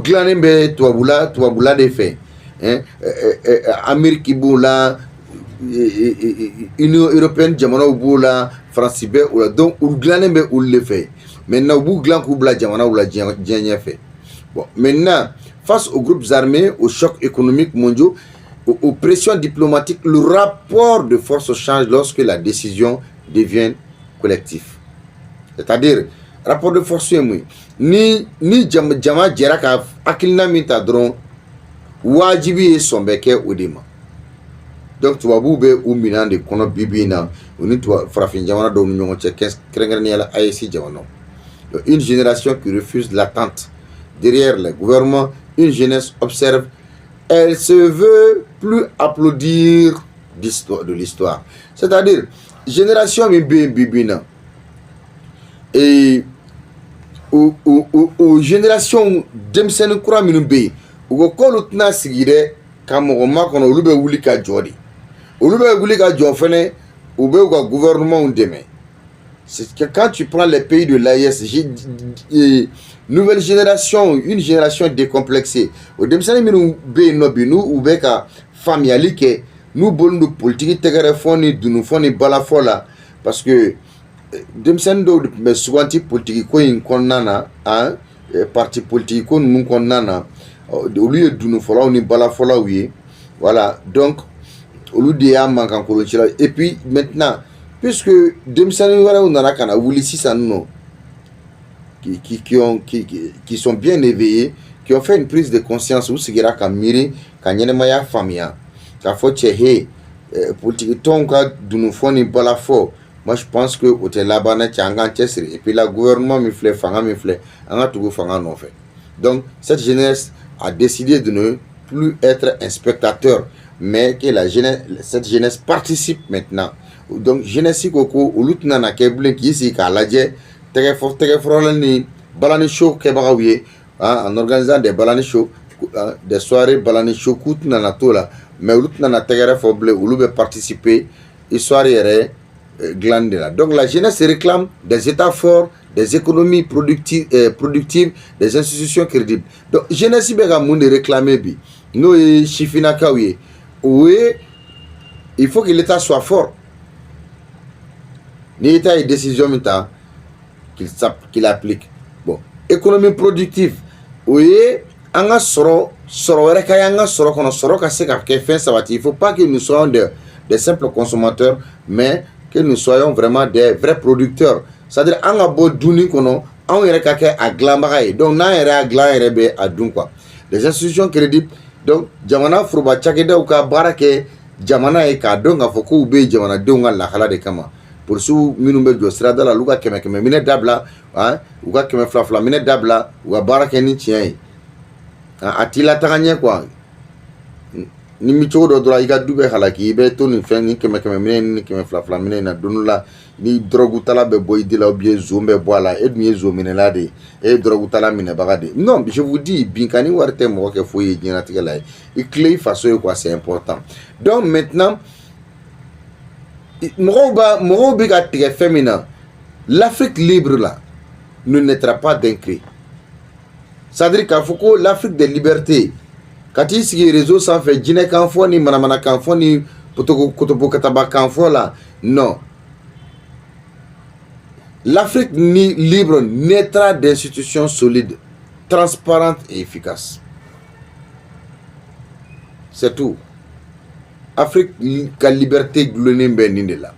glanen bɛ tubabula de fɛ, Amérique b'o la, Union européenne jamanaw b'o la, France bɛ o la, donc olu glanen bɛ olu de fɛ. Maintenant u b'u glan k'u bila jamanaw la diɲɛ ɲɛfɛ. Bon, maintenant face aux groupes armés, aux chocs économiques mondiaux, aux pressions diplomatiques, le rapport de force change lorsque la décision devient collective. C'est-à-dire, rapport de force, ni jama jera ka akilina min ta dɔrɔn wajibi ye sɔn bɛ kɛ o de ma. Donc tubabu bɛ u minan de kɔnɔ bibi in na u ni farafin jamana dɔw ni ɲɔgɔn cɛ kɛrɛnkɛrɛnnenya la AES jamanaw. Une génération qui refuse l'attente derrière les gouvernements, une jeunesse observe, elle se veut plus applaudir de l'histoire. C'est-à-dire, génération bibina et aux générations d'emsene kura minnu bɛ yen u ko k'olu tɛna sigi dɛ ka mɔgɔ makɔnɔ olu bɛ wuli ka jɔ de, olu bɛ wuli ka jɔ fɛnɛ u bɛ u ka gouvernement dɛmɛ. C'est que quand tu prends les pays de l'AES, nouvelle génération, une génération décomplexée. Au demsane minnu bɛ yen nɔ bi n'u u bɛ ka faamuyali kɛ n'u bolo don politique tɛgɛrɛ fɔ ni dunu fɔ ni balafɔ la, parce que denmisɛnnin dɔw de tun bɛ suganti politique ko in kɔnɔna na, parti politique ko ninnu kɔnɔna na, olu ye dunufɔlaw ni balafɔlaw ye, voilà, donc olu de y'a mankan koloncila. Et puis maintenant, puisque denmisɛnnin wɛrɛw nana ka na wuli sisan nɔ, qui sont bien éveillés, qui ont fait une prise de conscience, u sigira ka miiri ka ɲɛnɛmaya faamuya k'a fɔ cɛ he politique tɔnw ka dunufɔ ni balafɔ. Moi, je pense que au Telabana, et puis la gouvernement me fait fanga me fait, on a tout fanga non fait. Donc cette jeunesse a décidé de ne plus être un spectateur, mais que cette jeunesse participe maintenant. Donc jeunesse koko ulutna na keble qui ici ka laje tege forolani balani show kebagawiye, en organisant des balani show, des soirées balani show kutna na tola, mais ulutna na tegere foble ulube participer histoire yere glandela. Donc la jeunesse réclame des États forts, des économies productives, des institutions crédibles. Donc jeunesse bega monde réclamer bi. Nous chifina kawiye. Oui, il faut que l'État soit fort. L'État ait décision maintenant qu'il applique. Bon, économie productive. Oui, anga soro wɛrɛ ka anga soro kono soro ka se ka kɛ fɛn sabati. Il faut pas que nous soyons des simples consommateurs, mais que nous soyons vraiment des vrais producteurs. C'est-à-dire, on a beau duni kono, on yɛrɛ ka kɛ a dilanbaga ye. Donc, n'an yɛrɛ a dilan yɛrɛ bɛ a dun quoi. Les institutions crédibles. Donc, jamana foroba cakɛdaw ka baara kɛ jamana ye k'a dɔn k'a fɔ k'u bɛ jamanadenw ka lahala de kama. Polisiw minnu bɛ jɔ sirada la, olu ka 100 minɛ dabila, u ka 200 minɛ dabila, u ka baara kɛ ni tiɲɛ ye. A t'i lataga ɲɛ quoi. Ni mi cogo dɔ dɔrɔn i ka du bɛ halaki, i bɛ to nin fɛn ni 100 minɛ ni 200 minɛ na don dɔ la ni dɔrɔgutala bɛ bɔ i di la ou bien zon bɛ bɔ a la, e dun ye zon minɛla de ye, e ye dɔrɔgutala minɛbaga de ye. Non, je vous dis, binkani wari tɛ mɔgɔ kɛ foyi ye diɲɛlatigɛ la ye. I tile i faso ye quoi, c'est important. Donc maintenant, mɔgɔw bɛ ka tigɛ fɛn min na, l'Afrique libre là ne naîtra pas d'un cri. C'est-à-dire k'a fɔ ko l'Afrique des libertés, ka t'i sigi réseau sanfɛ jinɛ kan fɔ ni manamana kan fɔ ni kotopokataba kan fɔ la, non. L'Afrique libre naîtra d'institutions solides, transparentes et efficaces. C'est tout. Afrique ka liberté glonen bɛ nin de la.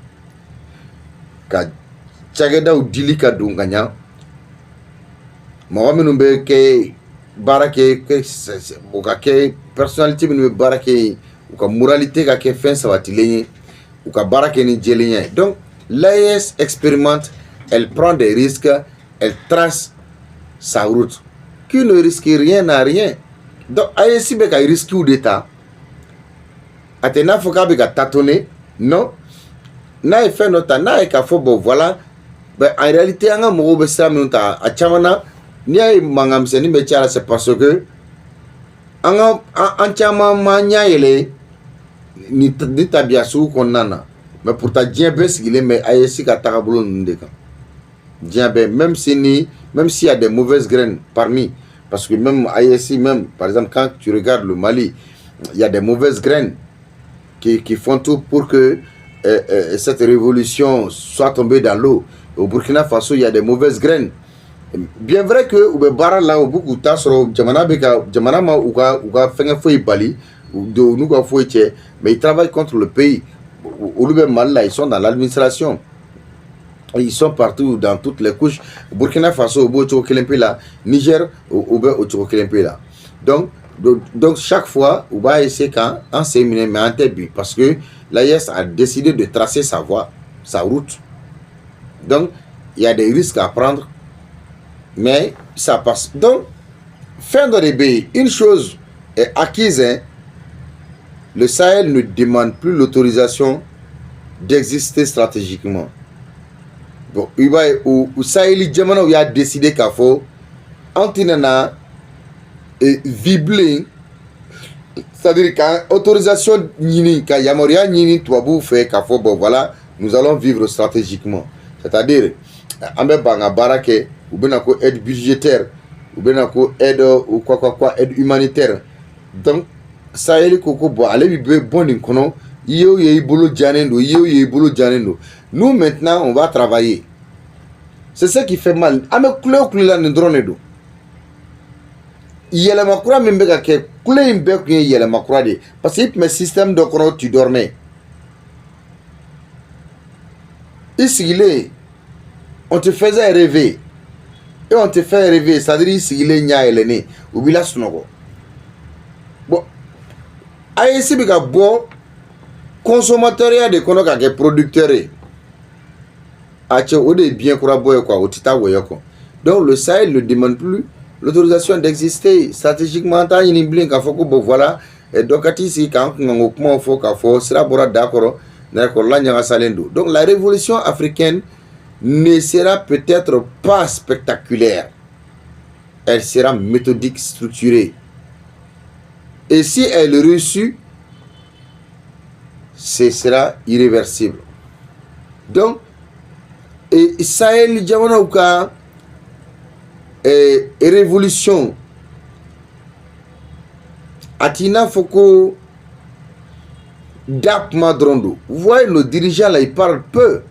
Ka cakɛdaw dili ka don ka ɲa. Mɔgɔ minnu bɛ kɛ baara kɛ u ka kɛ personnalité minnu bɛ baara kɛ yen, u ka moralité ka kɛ fɛn sabatilen ye, u ka baara kɛ ni jɛlenya ye. Donc l'AES expérimente, elle prend des risques, elle trace sa route. Qui ne risque rien à rien. Donc AES bɛ ka risque de ta. A tɛ n'a fɔ k'a bɛ ka tâtonner, non. N'a ye fɛn dɔ ta, n'a ye k'a fɔ bon voilà, ben en réalité an ka mɔgɔw bɛ sira minnu ta, a caman na Ni ay mangam seni be tiara c'est parce que en chama manya yele ni tabia su konana mais pourtant Dieu bes il est mais ayesi ka takabulu ndeka Dieu même s'il y a des mauvaises graines parmi parce que même ayesi même par exemple quand tu regardes le Mali il y a des mauvaises graines qui font tout pour que cette révolution soit tombée dans l'eau. Au Burkina Faso il y a des mauvaises graines. Bien vrai que ube bara là au beaucoup tasro jamana beka jamana ma uga fenga foi bali de nuga foi che mais ils travaillent contre le pays. Au Lube Mal là ils sont dans l'administration. Ils sont partout dans toutes les couches. Burkina Faso au Bocho Kelempe là, Niger au Bocho Kelempe là. Donc chaque fois on va essayer quand en séminaire mais en début parce que l'AES a décidé de tracer sa voie, sa route. Donc il y a des risques à prendre. Mais ça passe. Donc, fin de l'ébé, une chose est acquise. Hein, le Sahel ne demande plus l'autorisation d'exister stratégiquement. Bon, il va au Sahel, il a décidé qu'il faut antinana et vibler. C'est-à-dire quand autorisation nini, quand Yamoria nini, toi vous fait qu'il faut bon voilà, nous allons vivre stratégiquement. C'est-à-dire, ambe banga barake ou bien aide budgétaire ou bien aide ou quoi aide humanitaire. Donc ça est le coco bon allez bi bon inkono yo ye bolo janendo nous maintenant on va travailler. C'est ça qui fait mal. Ame kule la ndrone do yele makura membe ka ke kule imbe ku yele makura de parce que mes système de kono tu dormais ici on te faisait rêver. Et on te fait rêver, c'est-à-dire s'il est nya elene, ou bila sunogo. Bon, ayesi bika bon consommateur de kono ka ke producteur. Ache ode bien kura boy quoi, otita woyoko. Donc le Sahel ne demande plus l'autorisation d'exister stratégiquement ta yini blin ka foko bon voilà et donc ici quand on comment faut ka fo sera bora d'accord na ko la nya salendo. Donc la révolution africaine ne sera peut-être pas spectaculaire. Elle sera méthodique, structurée. Et si elle est reçue, ce sera irréversible. Donc, et Sahel Djamanouka et révolution Atina Foko Dap Madrondo. Vous voyez, nos dirigeants là, ils parlent peu.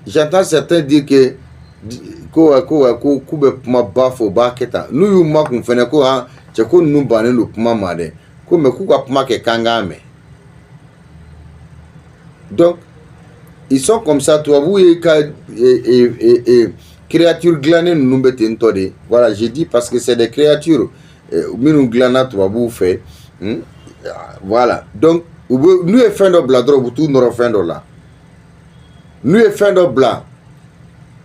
J'entends certains dire que koube puma bafo baketa nous yu mak mfene ko ha che ko nu bane no puma made ko me ku kwa puma ke kangame. Donc ils sont comme ça toi vous et créatures glanées nous bete ntode. Voilà, j'ai dit parce que c'est des créatures minu glana toi vous fait voilà. Donc nous est fin de bladro vous tout nous fin de là. Nous est fin de blanc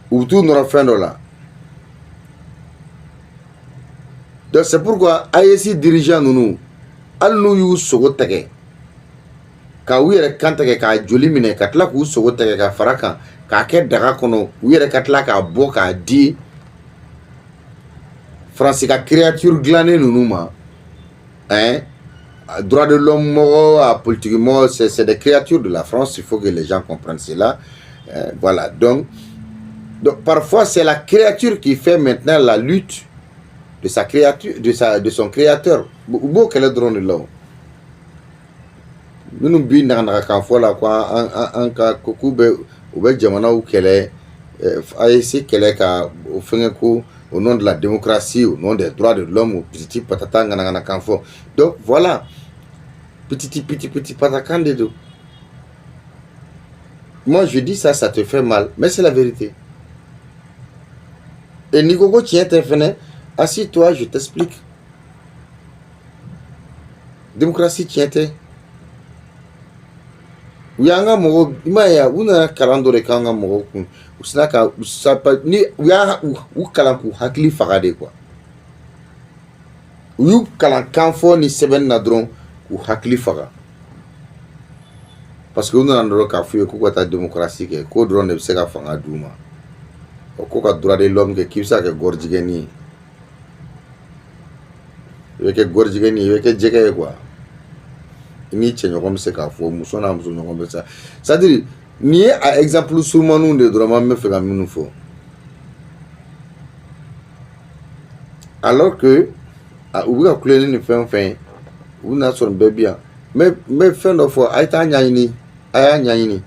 ou tout nous fin de là. Donc c'est pourquoi ayesi dirigeant nous al nous yu sogo tege ka wire kantege ka joli mine katla ku sogo tege ka faraka ka ke daga kono wire katla ka bo ka di France ka créature glanée nous ma hein droit de l'homme politiquement c'est des créatures de la France, il faut que les gens comprennent cela. Voilà, donc parfois c'est la créature qui fait maintenant la lutte de sa créature, de son créateur. Beau qu'elle est drôle là. Nous nous bien dans la canfola quoi, en cas cocoube ou bel jamana ou qu'elle est, ici qu'elle est au fin coup au nom de la démocratie, au nom des droits de l'homme, au petit patatang na canfo. Donc voilà, petit patakan de dos. Moi je dis ça te fait mal, mais c'est la vérité. Et Nigogo tient tes fenêtres, assis-toi, je t'explique. Démocratie tient tes. Uyanga mogo imaya una kalando de kanga mogo kun usnaka usapa ni uya ukalanku hakli fagade quoi. Uyu kalankan fo ni seben na dron ku hakli faga. Parce que on a ndoro ka fuye ku ta démocratie ke ko dron de sega fanga duma. ko ka droit de l'homme kɛ k'i bɛ se ka kɛ gɔrijigɛni ye i bɛ kɛ gɔrijigɛni ye i bɛ kɛ jɛgɛ ye quoi i ni cɛɲɔgɔn bɛ se k'a fɔ muso n'a muso ɲɔgɔn bɛ se c'est à dire nin ye a exemple surumaniw de dɔrɔn an bɛ fɛ ka minnu fɔ alors que u bɛ ka kulonkɛ ni fɛn o fɛn u bɛna sɔrɔ bɛɛ bi yan n bɛ fɛn dɔ fɔ a ye taa ɲɛɲini a y'a ɲɛɲini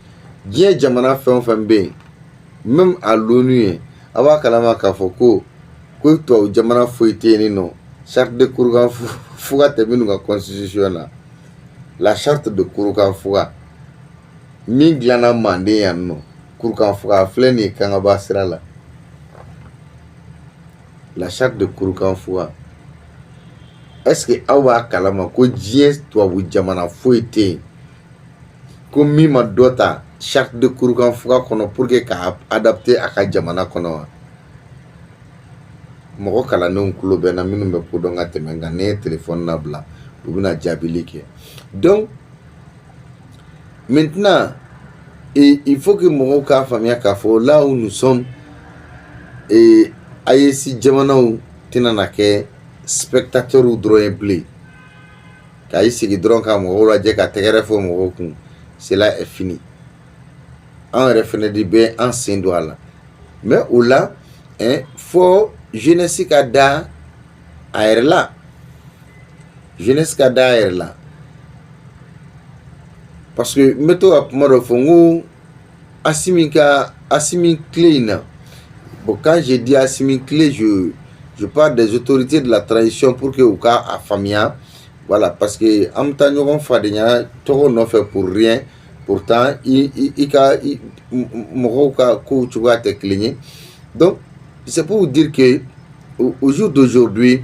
diɲɛ jamana fɛn o fɛn bɛ yen même a l'ONU ye a b'a kalama k'a fɔ ko tubabu jamana foyi tɛ yen nɔ charte de Kurukan fuga tɛ minnu ka constitution na la charte de Kurukan fuga min dilanna Manden yan nɔ Kurukan fuga filɛ nin ye kangaba sira la la charte de Kurukan fuga est-ce que aw b'a kalama ko diɲɛ tubabu jamana foyi tɛ yen ko min ma dɔ ta charte de Kurukan fuga kɔnɔ pour que k'a adapter a ka jamana kɔnɔ wa mɔgɔ kalandenw tulo bɛ na minnu bɛ ko dɔn ka tɛmɛ nka ne ye téléphone labila u bɛna jaabili kɛ donc maintenant il faut que mɔgɔw k'a faamuya k'a fɔ là où nous sommes AES jamanaw tɛna na kɛ spectateurs dɔrɔn ye bilen k'a sigi dɔrɔn ka mɔgɔw lajɛ ka tɛgɛrɛ fɔ mɔgɔw kun cela est fini an yɛrɛ fɛnɛ de bɛ an sen don a la mais o la fɔ jeunesse ka da a yɛrɛ la jeunesse ka da a yɛrɛ la parce que n bɛ to ka kuma dɔ fɔ n ko Assimi clé in na bon quand je dis Assimi clé je parle des autorités de la transition pour que u ka a faamuya voilà parce que an bɛ taa ɲɔgɔn fadenya tɔgɔ nɔfɛ pour rien pourtant mɔgɔw ka kow cogoya tɛ kelen ye donc c'est pour vous dire que au jour d'aujourd'hui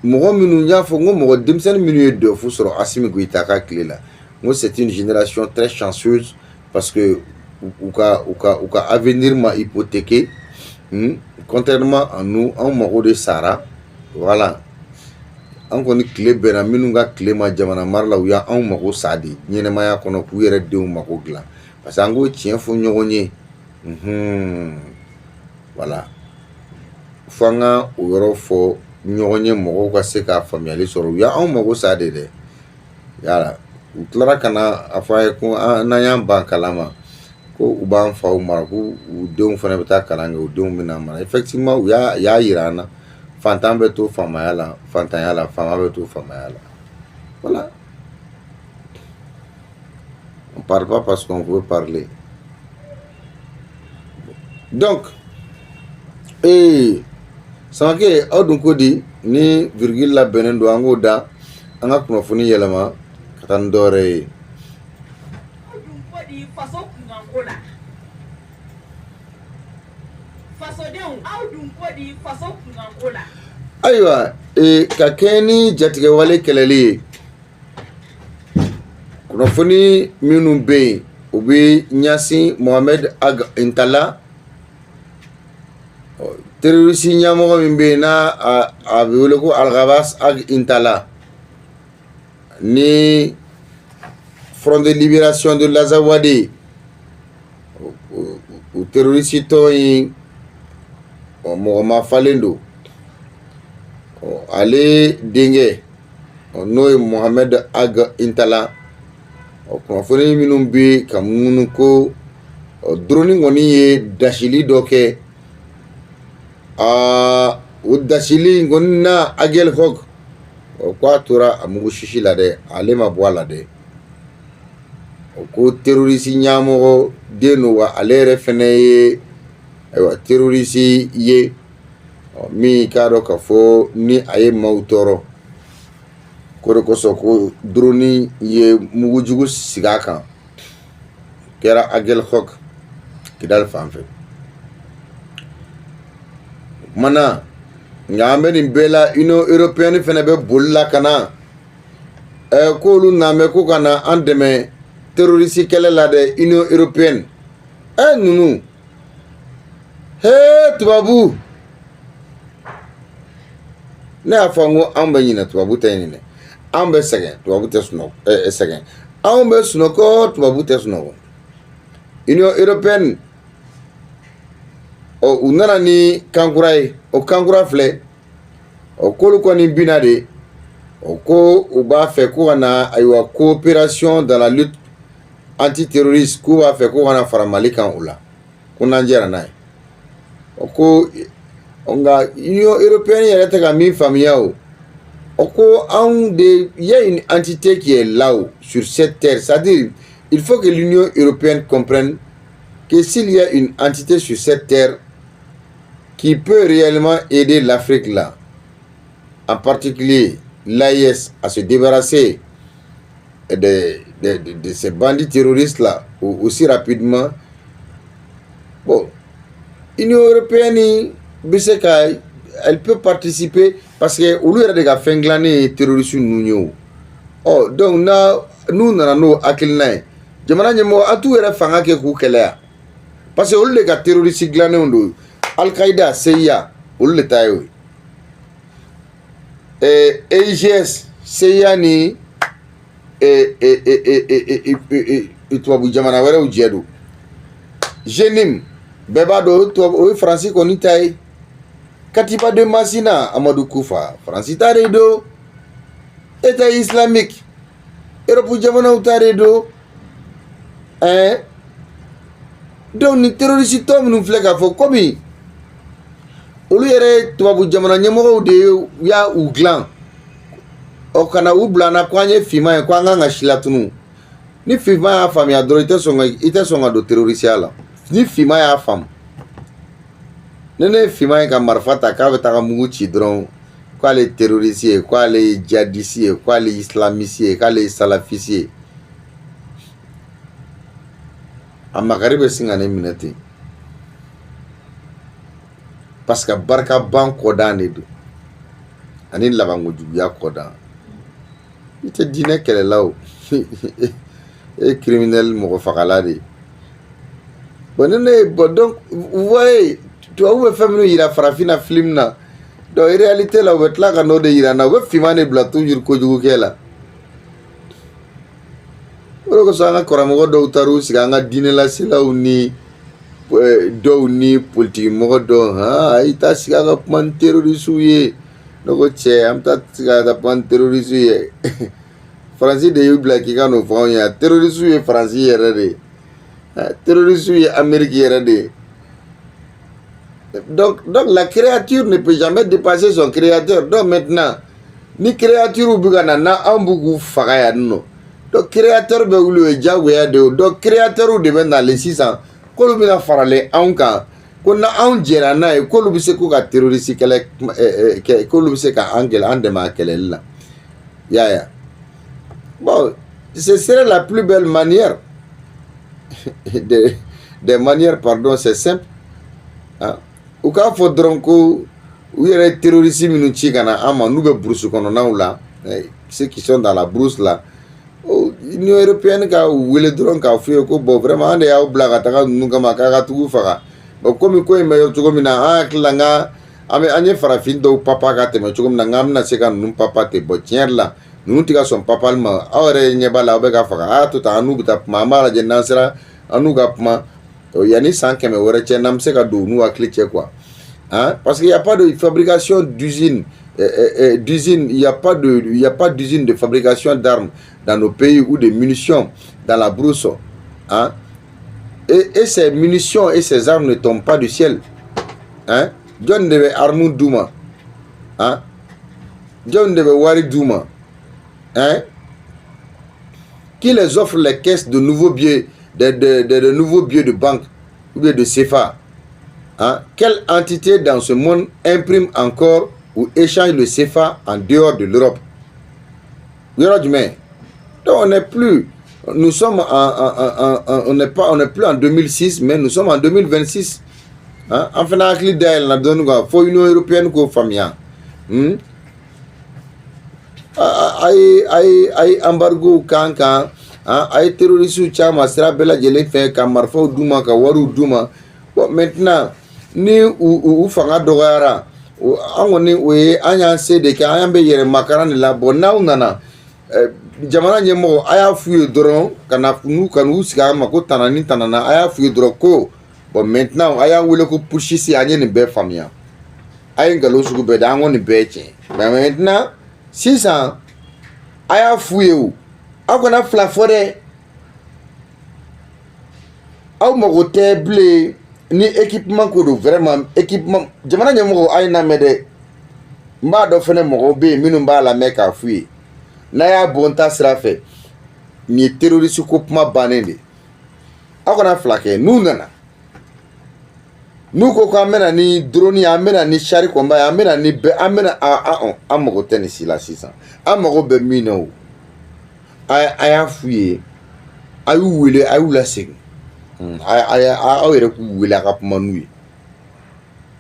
mɔgɔ minnu y'a fɔ n ko mɔgɔ denmisɛnnin minnu ye dɔfu sɔrɔ Assimi Goïta ka tile la n ko c'est une génération très chanceuse parce que u ka avenir ma hypothéqué contrairement à nous anw mago de sara voilà an kɔni tile bɛnna minnu ka tile ma jamana mara la u y'anw mago sa de ɲɛnɛmaya kɔnɔ k'u yɛrɛ denw mago dilan parce que an k'o tiɲɛ fɔ ɲɔgɔn ye voilà fo an ka o yɔrɔ fɔ ɲɔgɔn ye mɔgɔw ka se ka faamuyali sɔrɔ u y'anw mago sa de dɛ yala u tilara ka na a fɔ an ye ko n'an y'an ban kalan ma ko u b'an faw mara ko u denw fana bɛ taa kalan kɛ u denw bɛna mara effectivement u y'a yira an na fantan bɛ to faamaya la fantanya la faama bɛ to faamaya la voilà on parle pas parce qu'on veut parler donc Samakɛ aw dun ko di ni virgule labɛnnen don an k'o da an ka kunnafoni yɛlɛma ka taa ni dɔwɛrɛ ye ayiwa ka kɛ ni jatigɛwale kɛlɛli ye kunnafoni minnu bɛ yen u bɛ ɲɛsin Mohamed Ag Intala terroriste ɲɛmɔgɔ min bɛ yen n'a a bɛ wele ko Algabas Ag Intala ni Front de Libération de l'Azawadi o terroriste tɔn in mɔgɔ ma falen don ale denkɛ n'o ye Mohamed Ag Intala kunnafoni minnu bɛ ka munumunu ko drone kɔni ye dasili dɔ kɛ o dasili in kɔni na Agel Hog k'a tora a mugu sisi la dɛ ale ma bɔ a la dɛ ko terroriste ɲɛmɔgɔ den don wa ale yɛrɛ fɛnɛ ye terroriste ye min k'a dɔn k'a fɔ ni a ye maaw tɔɔrɔ ko de kosɔn ko drone ye mugujugu sigi a kan kɛra Agel Hog Kidal fan fɛ mana nka an bɛ nin bɛɛ la Union européenne fɛnɛ bɛ boli la ka na k'olu na mɛn ko ka na an dɛmɛ terroriste kɛlɛ la dɛ Union européenne ninnu tubabu ne y'a fɔ n ko anw bɛ ɲinɛ tubabu tɛ ɲinɛ anw bɛ sɛgɛn tubabu tɛ sunɔgɔ sɛgɛn anw bɛ sunɔgɔ tubabu tɛ sunɔgɔ Union européenne u nana ni kankura ye o kankura filɛ k'olu kɔni bina de ko u b'a fɛ ko ka na ayiwa coopération dans la lutte antiterroriste k'u b'a fɛ ko ka na fara Mali kan o la ko n'an jɛra n'a ye ko nka Union européenne yɛrɛ tɛ ka min faamuya o ko anw de il y a une entité qui est là sur cette terre, c'est-à-dire il faut que l'Union européenne comprenne que s'il y a une entité sur cette terre qui peut réellement aider l'Afrique là, en particulier l'AIS, à se débarrasser de ces bandits terroristes là aussi rapidement, bon, l'Union européenne, elle peut participer parce que au lieu de faire fenglaner terroristes nous donc nous n'avons akilna jamana nyemo atu era fanga ke ku kelea parce que au lieu de terroristes glané ndo Al-Qaïda CIA au lieu tayo AGS CIA ni tubabu jamana wɛrɛw jɛ do Jenim bɛɛ b'a dɔn o ye Faransi kɔni ta ye Katiba de Masina Amadou Koufa Faransi ta de do État islamique Europe jamanaw ta de do donc ni terroriste tɔ minnu filɛ k'a fɔ komi olu yɛrɛ tubabu jamana ɲɛmɔgɔw de y'a u dilan o kana u bila na ko an ye finman ye ko an kan ka si latunu ni finman y'a faamuya dɔrɔn i tɛ sɔn ka don terrorisiya la ni finman y'a faamu ne ye finman ye ka marifa ta k'a bɛ taga mugu ci dɔrɔn k'ale ye terroriste ye k'ale ye djihadiste ye k'ale ye islamiste ye k'ale ye salafiste ye a makari bɛ sin ka ne minɛ ten parce que barika ban kɔdan de don ani labankojuguya kɔdan i tɛ diinɛ kɛlɛla o e ye criminel mɔgɔ fagala de ye bon ne ye bon donc vous voyez tubabu bɛ fɛn minnu yira farafinna film na donc en réalité la u bɛ tila ka n'o de yira n na u bɛ finman de bila toujours kojugukɛ la o de kosɔn an ka karamɔgɔ dɔw taar'u sigi an ka diinɛlaselaw ni dɔw ni politiki mɔgɔ dɔw i t'a sigi a ka kuma ni terrorisiw ye ne ko cɛ an bɛ taa sigi a ka kuma ni terrorisiw ye Faransi de y'u bila k'i ka n'o fɔ anw ye terrorisiw ye Faransi yɛrɛ de ye terrorisiw ye Amérique yɛrɛ de ye donc la créature ne peut jamais dépasser son créateur donc maintenant ni créature bɛ ka na n'anw b'u k'u faga yan nɔ donc créateur bɛ wuli o ye diyagoya de ye donc créateur de bɛ nalen sisan k'olu bɛna faralen anw kan ko na anw jɛra n'a ye k'olu bɛ se k'u ka terroriste kɛlɛ k'olu bɛ se ka an dɛmɛ a kɛlɛli la yaya bon ce serait la plus belle manière des manières pardon c'est simple u k'a fɔ dɔrɔn ko u yɛrɛ terroriste minnu ci ka na an ma n'u bɛ brousse kɔnɔnaw la ceux qui sont dans la brousse là Union européenne ka wele dɔrɔn k'a f'u ye ko bon vraiment an de y'aw bila ka taga ninnu kama k'a ka tugu faga bon komi ko in bɛ yɔ cogo min na an hakili la n ka an ye farafin dɔw papa ka tɛmɛ cogo min na n k'an bɛna se ka ninnu papa ten bon tiɲɛ yɛrɛ la ninnu tɛ ka sɔn papali ma aw yɛrɛ ɲɛ b'a la aw bɛ ka faga a y'a to tan an n'u bɛ taa kuma an b'a lajɛ n'an sera an n'u ka kuma yanni san 100 wɛrɛ cɛ n'an bɛ se ka don u n'u hakili cɛ quoi parce qu'il y a pas de fabrication d'usine il y a pas d'usine de fabrication d'armes dans nos pays ou de munitions dans la brousse et ces munitions et ces armes ne tombent pas du ciel John devait armu Douma John devait wari Douma qui les offre les caisses de nouveaux billets de nouveaux billets de banque ou bien de CFA quelle entité dans ce monde imprime encore ou échange le CFA en dehors de l'Europe? Donc on n'est plus, nous sommes on n'est plus en 2006, mais nous sommes en 2026. En fait, il faut une Union européenne qui famille. Ay embargo kankan, ay terroristes chama sera bela jele fait kamarfo duma ka waru duma. Bon maintenant ni ou fanga dogara angoni we anya se de ka anya be yere makarani la bona nana jamana nyemo aya fuye doron kana nu kanu siga mako tanani tanana aya fuye doro ko Bon maintenant aya wele ko pushisi anye ni be famia ay ngalo sugu be da ngoni be che mais maintenant 600 aya fuye ou akona fla fore aw mogo te blé ni équipement ko do vraiment équipement jamana nyamo ay na mede mba do fene mogo be minu mba la meka fuye na ya bonta sira fe ni terroriste ko kuma banende akona fla ke nu nana nous ko amena ni drone amena ni chari komba amena ni be amena amogo tenisi la 600 amogo be mino aya fuye ayu wele ayu la sing aya awere ku wele ka manui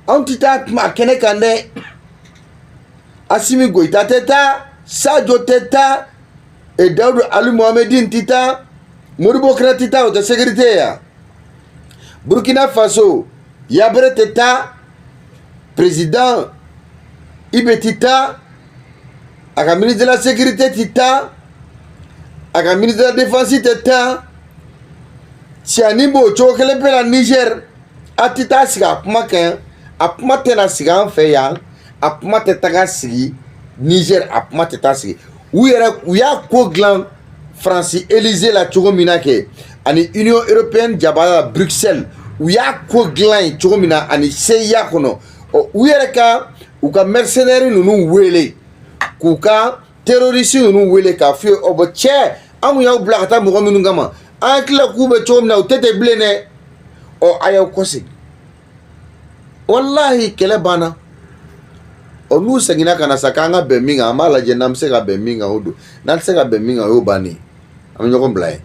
antita ma kene kande Assimi Goïta teta Sadio teta et Daoud Ali Mohamedine tita Modibo Kra tita de sécurité ya Burkina Faso Yabre teta président Ibe tita aka ministre de la sécurité tita aka ministre de la défense tita Tianimbo chokele pe la Niger atita siga apmaken apmate na siga en fe ya apmate taga sigi Niger apmate ta sigi uya ko glan France Élysée la chogo minake ani Union européenne jabala Bruxelles uya ko glan chogo mina ani seya kono uyereka uka mercenaires nunu wele kuka terroristes nunu wele ka fi obo che amu ya blakata mo minu ngama ankla kube chogo mina utete blene o ayaw kosi wallahi kele bana onu sengina kana sakanga beminga amala je namse ka beminga odo nan se ka beminga yo bani am nyoko blay